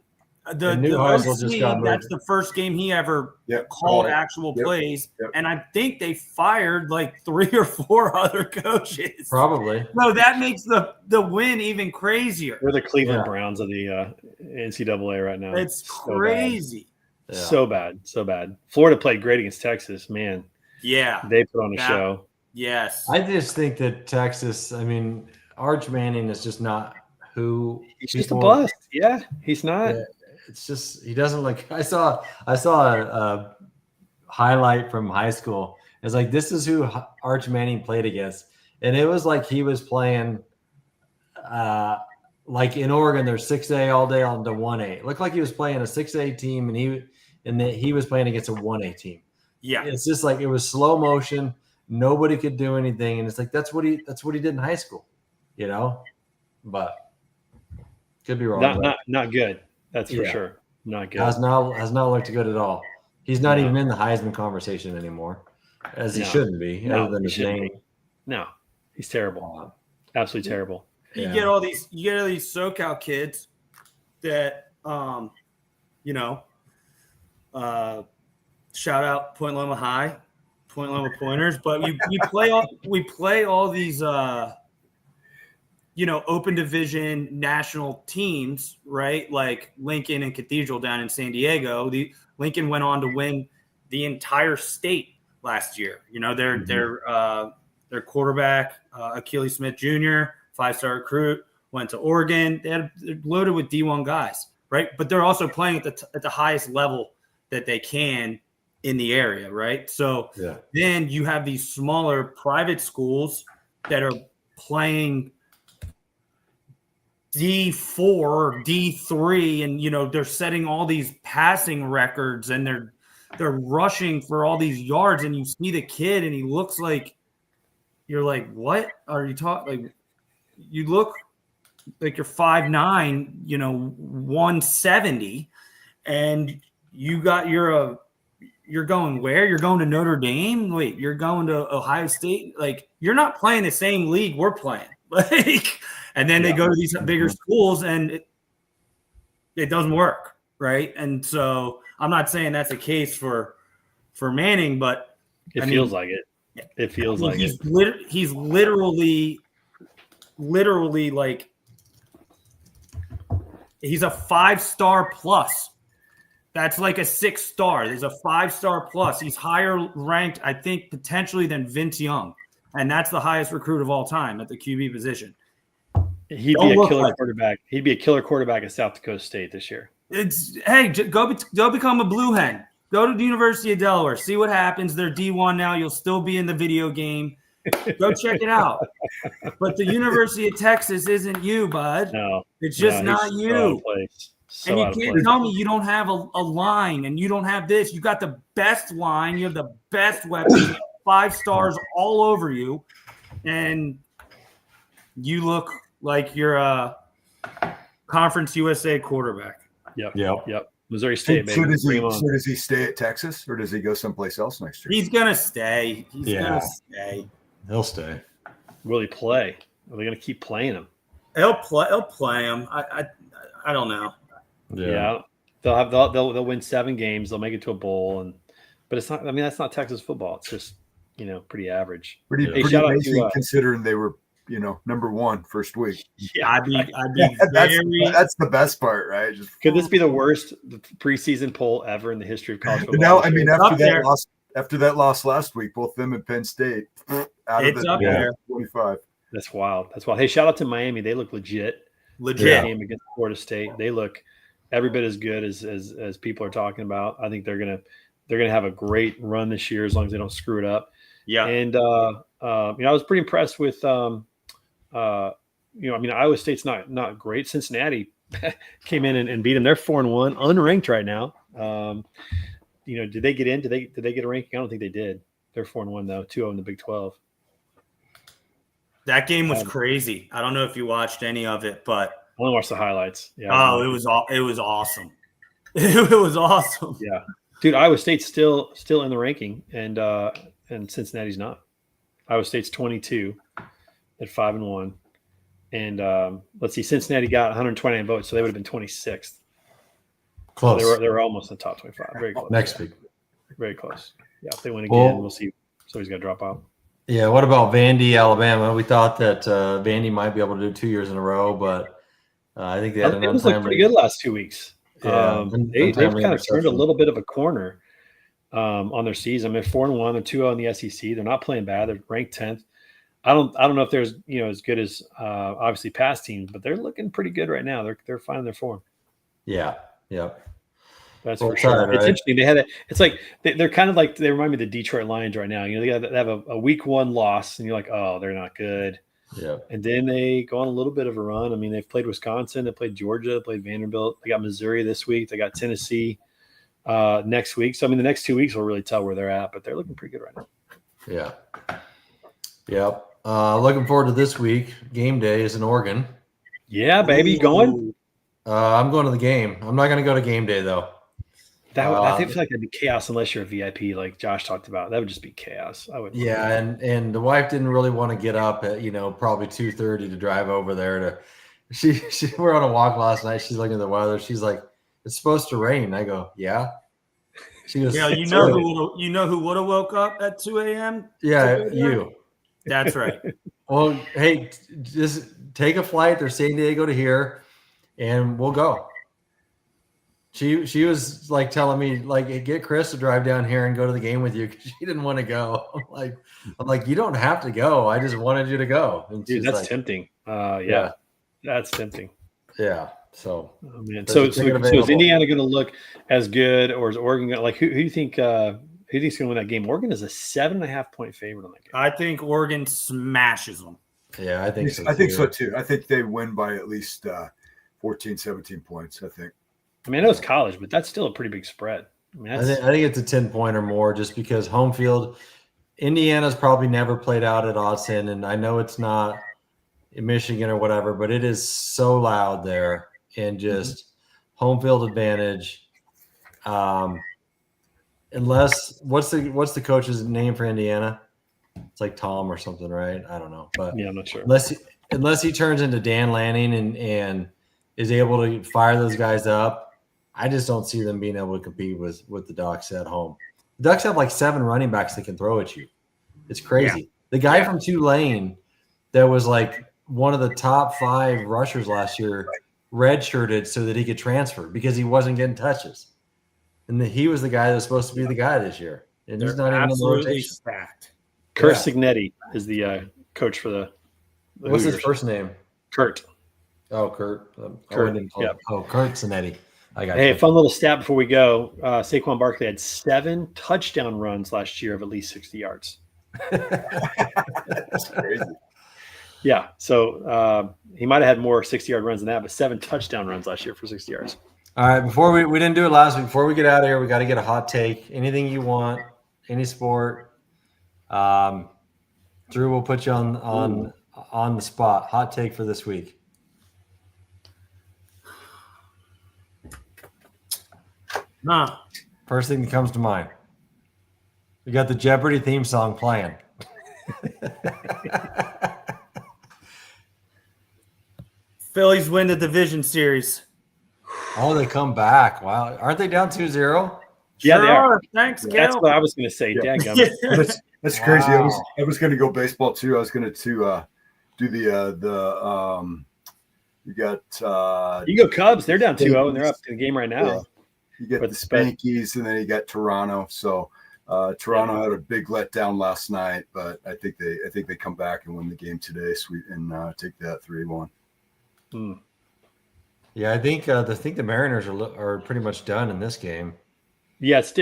OC, that's the first game he ever called actual plays, and I think they fired 3 or 4 other coaches. Probably. So that makes the win even crazier. We're the Cleveland Browns of the NCAA right now. It's crazy. So bad. Florida played great against Texas, man. Yeah. They put on a show. Yes. I just think that Texas, Arch Manning is just not who he's just a bust. Yeah, he's not. Yeah, it's just he doesn't look. I saw a highlight from high school. It's this is who Arch Manning played against, and it was like he was playing. Like in Oregon, they're 6A all day on to 1A. It looked like he was playing a 6A team, and he was playing against a 1A team. Yeah, It's just like it was slow motion. Nobody could do anything, and it's like that's what he did in high school, you know. But could be wrong. Not good. That's for Yeah. sure. Not good. Has not looked good at all. He's not even in the Heisman conversation anymore, as he No. shouldn't be, No, other than he his shouldn't name. be. No, he's terrible. Absolutely terrible. you Yeah. get all these SoCal kids that shout out Point Loma High, Point Loma Pointers, but we play all these open division national teams, right? Like Lincoln and Cathedral down in San Diego. Lincoln went on to win the entire state last year. Their quarterback, Achilles Smith Jr., 5-star recruit, went to Oregon. They're loaded with D1 guys, right? But they're also playing at the highest level that they can in the area, right? So then you have these smaller private schools that are playing D4 or D3, and they're setting all these passing records, and they're rushing for all these yards, and you see the kid and he looks like, you're like, what are you talking? Like, you look like you're 5'9", 170, and you're going where? You're going to Notre Dame? Wait, you're going to Ohio State? Like, you're not playing the same league we're playing. Like, and then they go to these bigger schools, and it doesn't work, right? And so I'm not saying that's the case for Manning, but It feels like it. It feels like he's it. He's literally like, he's a 5-star plus. That's like a 6-star. There's a 5-star plus. He's higher ranked, I think, potentially than Vince Young, and that's the highest recruit of all time at the QB position. He'd be a killer quarterback. He'd be a killer quarterback at South Dakota State this year. Go become a Blue Hen. Go to the University of Delaware. See what happens. They're D1 now. You'll still be in the video game. Go check it out. But the University of Texas isn't you, bud. No, it's just not you. And you can't tell me you don't have a line, and you don't have this. You got the best line. You have the best weapons. 5 stars all over you, and you look like you're a Conference USA quarterback. Yep. Missouri State, baby. So does he stay at Texas, or does he go someplace else next year? He's gonna stay. Gonna stay. He'll stay. Will he play? Are they going to keep playing him? He'll play him. I don't know. Yeah. They'll win 7 games. They'll make it to a bowl, but it's not. I mean, that's not Texas football. It's just pretty average. Pretty amazing considering they were number 1 first week. Yeah, I'd be that's the best part, right? Could this be the worst preseason poll ever in the history of college football? No, I mean after that loss last week, both them and Penn State out of the 25. That's wild. Hey, shout out to Miami. They look legit. Game against Florida State. They look every bit as good as people are talking about. I think they're gonna have a great run this year as long as they don't screw it up. Yeah. And I was pretty impressed with Iowa State's not great. Cincinnati came in and beat them. They're 4-1, unranked right now. Did they get in? Did they get a ranking? I don't think they did. They're 4-1 though, 2-0 in the Big 12. That game was crazy. I don't know if you watched any of it, but I only watched the highlights. Yeah. Oh, it was awesome. It was awesome. Yeah, dude. Iowa State's still in the ranking, and Cincinnati's not. Iowa State's 22 at 5-1, and let's see, Cincinnati got 129 votes, so they would have been 26th. Close. So they were almost in the top 25. Very close. Next week. Very close. Yeah, if they win again, we'll see. Somebody's got to drop out. Yeah, what about Vandy, Alabama? We thought that Vandy might be able to do 2 years in a row, but I think they had an untimely. It was pretty good last 2 weeks. Yeah, they've kind of turned a little bit of a corner on their season. They're 4-1. They're 2-0 in the SEC. They're not playing bad. They're ranked 10th. I don't know if they're as good as obviously past teams, but they're looking pretty good right now. They're finding their form. Yeah. That's Roll for sure. Tide, It's right? interesting. They had it. It's like they're kind of like they remind me of the Detroit Lions right now. They have a week 1 loss, and you're like, oh, they're not good. Yeah. And then they go on a little bit of a run. I mean, they've played Wisconsin, they played Georgia, they played Vanderbilt, they got Missouri this week, they got Tennessee next week. So I mean, the next 2 weeks will really tell where they're at, but they're looking pretty good right now. Yeah. Yep. Looking forward to this week. Game day is in Oregon. Yeah, baby, going. I'm going to the game. I'm not going to go to game day though. I think like that'd be chaos unless you're a VIP, like Josh talked about. That would just be chaos. I would. Yeah, and the wife didn't really want to get up at probably 2:30 to drive over there to. She we're on a walk last night. She's looking at the weather. She's like, "It's supposed to rain." I go, "Yeah." She goes, Yeah, you know who would have woke up at 2 a.m.? "Yeah, you." That's right. Well, hey, just take a flight. They're San Diego to here, and we'll go. She was like telling me like get Chris to drive down here and go to the game with you because she didn't want to go. I'm like you don't have to go. I just wanted you to go. And Dude, she's that's like, tempting. Yeah, that's tempting. yeah. So Oh, man. There's So a ticket is available. Indiana going to look as good, or is Oregon gonna, like who do you think? Who do you think's going to win that game? Oregon is a 7.5 point favorite on that game. I think Oregon smashes them. yeah, I think so. I think so too. I think they win by at least 14, 17 points. I think. I mean, I know it's college, but that's still a pretty big spread. I mean, I think it's a 10-point or more just because home field. Indiana's probably never played out at Austin, and I know it's not in Michigan or whatever, but it is so loud there and just home field advantage. Unless what's the coach's name for Indiana? It's like Tom or something, right? I don't know, but yeah, I'm not sure. unless he turns into Dan Lanning and is able to fire those guys up, I just don't see them being able to compete with the Ducks at home. The Ducks have like 7 running backs that can throw at you. It's crazy. Yeah. The guy from Tulane that was like one of the top 5 rushers last year redshirted so that he could transfer because he wasn't getting touches. And he was the guy that's supposed to be the guy this year. And he's not even in the absolutely rotation. stacked. Kurt Yeah. Signetti is the coach for the What's his Hoosiers. first name? Kurt. Oh, Kurt. Kurt, Yeah. Oh, Kurt Sinetti. I got Hey, you. a fun little stat before we go. Saquon Barkley had 7 touchdown runs last year of at least 60 yards. That's crazy. Yeah, so he might have had more 60-yard runs than that, but 7 touchdown runs last year for 60 yards. All right, before we didn't do it last week. Before we get out of here, we got to get a hot take. Anything you want, any sport. Drew will put you on the spot. Hot take for this week. Nah. First thing that comes to mind. We got the Jeopardy theme song playing. Phillies win the division series. Oh, they come back. Wow. Aren't they down 2-0? Yeah, they are. Thanks, That's Cal. what I was going to say. Yeah. Dadgummit. That's crazy. I Wow. was going to go baseball too. I was going to do the you got You go Cubs. They're down 2-0, and they're up in the game right now. Yeah. You get But- the Spankies, and then you got Toronto. So Toronto had a big letdown last night, but I think they come back and win the game today. Sweet, and take that 3-1. Hmm. Yeah, I think the Mariners are pretty much done in this game. Yeah, it's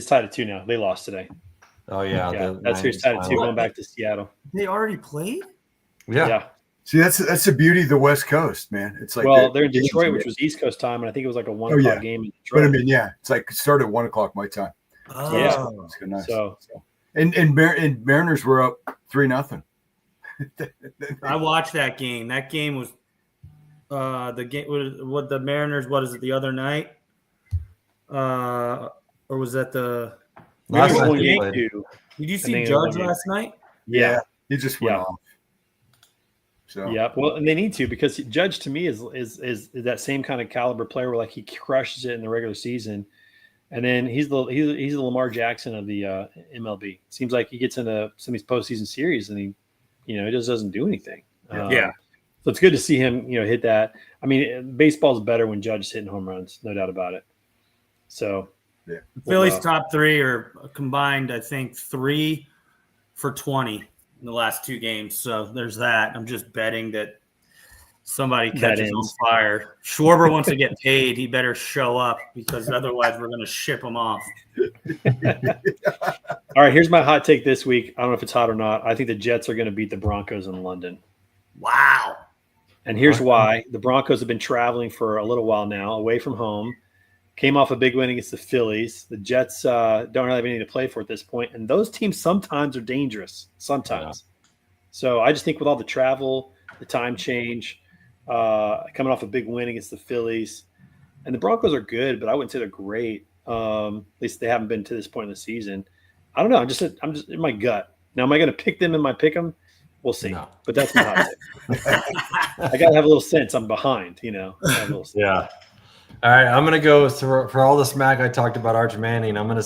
tied at 2 now. They lost today. Oh yeah, Yeah, the that's who's tied at 2 Niners going back to Seattle. They already played? final. Yeah. See, that's the beauty of the West Coast, man. It's like Well, they're in Detroit, which was East Coast time, and I think it was like a 1 o'clock yeah. game in But I Detroit. mean, yeah, it's like it started at 1:00 my time. Oh. Yeah. It's good, nice. So And Mariners were up 3-0. I watched that game. That game was the game. What the Mariners? What is it? The other night, or was that the? Last Mariners night won they game played. 2. Did you And see they Judge won. last night? Yeah. He just went Yeah. off. So Yeah, well, and they need to because Judge to me is that same kind of caliber player where like he crushes it in the regular season, and then he's the Lamar Jackson of the MLB. Seems like he gets into some of these postseason series and he just doesn't do anything. Yeah. So it's good to see him hit that. I mean, baseball's better when Judge is hitting home runs, no doubt about it. So The Phillies top 3 are combined, I think, 3 for 20 in the last 2 games. So there's that. I'm just betting that somebody That catches on ends. fire. Schwarber wants to get paid. He better show up because otherwise we're going to ship him off. All right, here's my hot take this week. I don't know if it's hot or not. I think the Jets are going to beat the Broncos in London. Wow. And here's why. The Broncos have been traveling for a little while now, away from home. Came off a big win against the Phillies. The Jets don't really have anything to play for at this point. And those teams sometimes are dangerous. Sometimes. So I just think with all the travel, the time change, coming off a big win against the Phillies, and the Broncos are good, but I wouldn't say they're great. At least they haven't been to this point in the season. I don't know. I'm just in my gut. Now, am I going to pick them in my pick 'em? We'll see. No. But that's my hot take. I got to have a little sense. I'm behind, you know. I have a little sense. Yeah. All right, I'm gonna go for all the smack I talked about Arch Manning. I'm gonna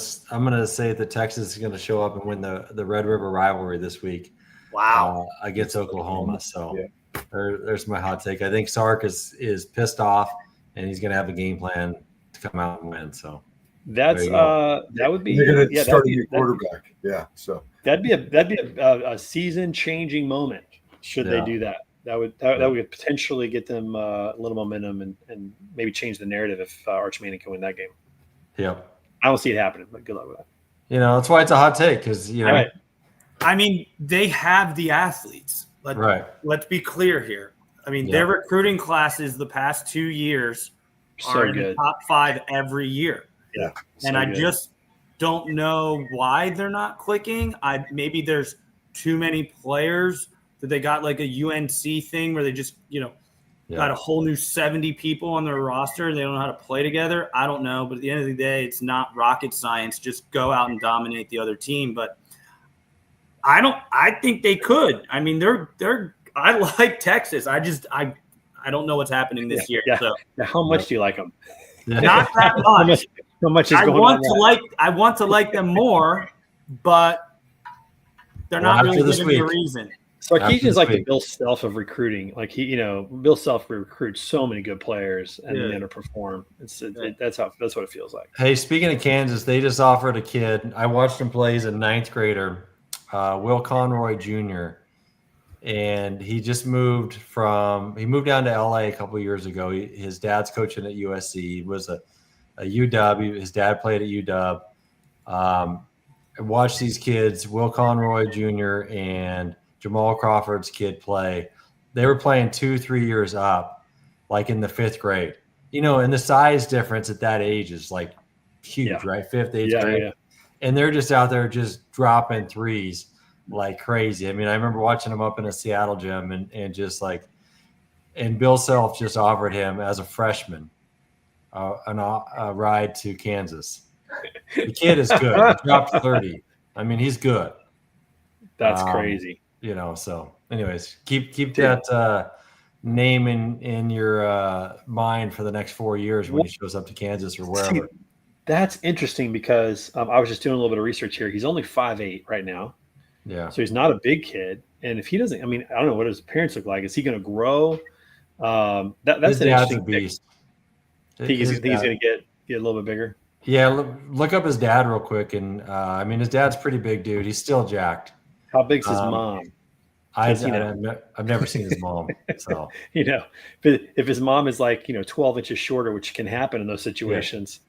say that Texas is gonna show up and win the Red River rivalry this week. Wow. Against Oklahoma. So Yeah. there's my hot take. I think Sark is pissed off and he's gonna have a game plan to come out and win. So That's There you go. that would be They're going to yeah, start that'd a be, new quarterback. Yeah. So that'd be a season changing moment should they Yeah. do that. That would potentially get them a little momentum and maybe change the narrative if Arch Manning can win that game. yep. I don't see it happening, but good luck with that. That's why it's a hot take because All right. I mean, they have the athletes. right. Let's be clear here. I mean, Yeah. their recruiting classes the past 2 years are So in the good. top 5 every year. yeah. And So I good. just don't know why they're not clicking. Maybe there's too many players that they got like a UNC thing where they just, got a whole new 70 people on their roster and they don't know how to play together. I don't know. But at the end of the day, it's not rocket science. Just go out and dominate the other team. But I think they could. I mean, I like Texas. I don't know what's happening this year. yeah. So Now, how much do you like them? not that How much. much is I going want on? to I want to like them more, but they're Well, not after really this giving me a week. reason. Sarkisian is like the week. Bill Self of recruiting. Like Bill Self recruits so many good players and Yeah. they underperform. That's what it feels like. Hey, speaking of Kansas, they just offered a kid. I watched him play. He's a 9th grader, Will Conroy Jr. And he just moved down to LA a couple years ago. His dad's coaching at USC. He was a UW. His dad played at UW. I watched these kids, Will Conroy Jr. and Jamal Crawford's kid play. They were playing 2-3 years up, like in the 5th grade. And the size difference at that age is like huge, Yeah. right? 5th, 8th grade. Yeah. And they're just out there just dropping threes like crazy. I mean, I remember watching them up in a Seattle gym and Bill Self just offered him as a freshman a ride to Kansas. The kid is good. He dropped 30. I mean, he's good. That's crazy. So anyways, keep that name in your mind for the next 4 years when he shows up to Kansas or wherever. See, that's interesting because I was just doing a little bit of research here. He's only 5'8" right now. Yeah. So he's not a big kid. And if he doesn't, I mean, I don't know what his parents look like. Is he going to grow? That's His an dad's a interesting pick. beast. Think he's going to get a little bit bigger? Yeah, look up his dad real quick. And I mean, his dad's pretty big dude. He's still jacked. How big's his mom? I've 'Cause, I've never seen his mom. So If his mom is like 12 inches shorter, which can happen in those situations,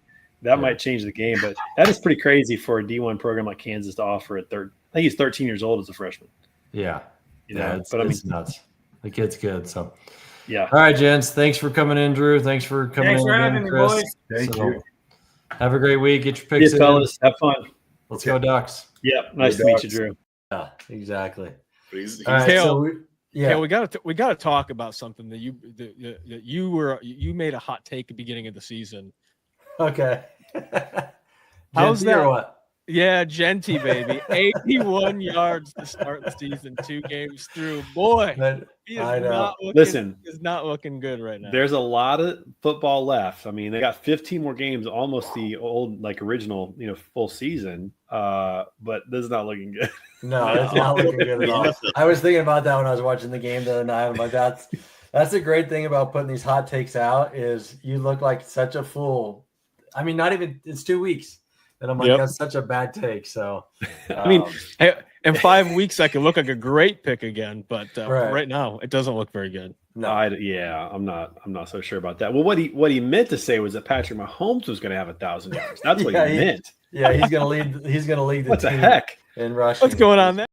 that might change the game. But that is pretty crazy for a D1 program like Kansas to offer at third. I think he's 13 years old as a freshman. yeah, It's nuts. The kid's good. So yeah. all right, gents. Thanks for coming in, Drew. Thanks for coming Thanks in for again, having me, Chris. boys. Thank you. Have a great week. Get your See picks you, in. fellas. Have fun. Let's go Ducks. Yeah. Nice to meet you, Drew. Yeah, exactly. He's All right, Kale, so Yeah, we got to talk about something that you made a hot take at the beginning of the season. okay. How's Genty or that? what? Yeah, Genty, baby, 81 yards to start the season, 2 games through. Boy, he I know. is not looking good right now. There's a lot of football left. I mean, they got 15 more games, almost the old, original, full season. But this is not looking good. No, it's not looking good at all. I was thinking about that when I was watching the game the other night. I'm like, that's the great thing about putting these hot takes out is you look like such a fool. I mean, not even it's 2 weeks. And I'm like, Yep. that's such a bad take. So I mean, In 5 weeks, that could look like a great pick again, but Right. right now, it doesn't look very good. No. I'm not so sure about that. Well, what he meant to say was that Patrick Mahomes was going to have 1,000 yards. That's what Yeah, he meant. Yeah, he's gonna lead the What the team heck? in rushing. What's going on there?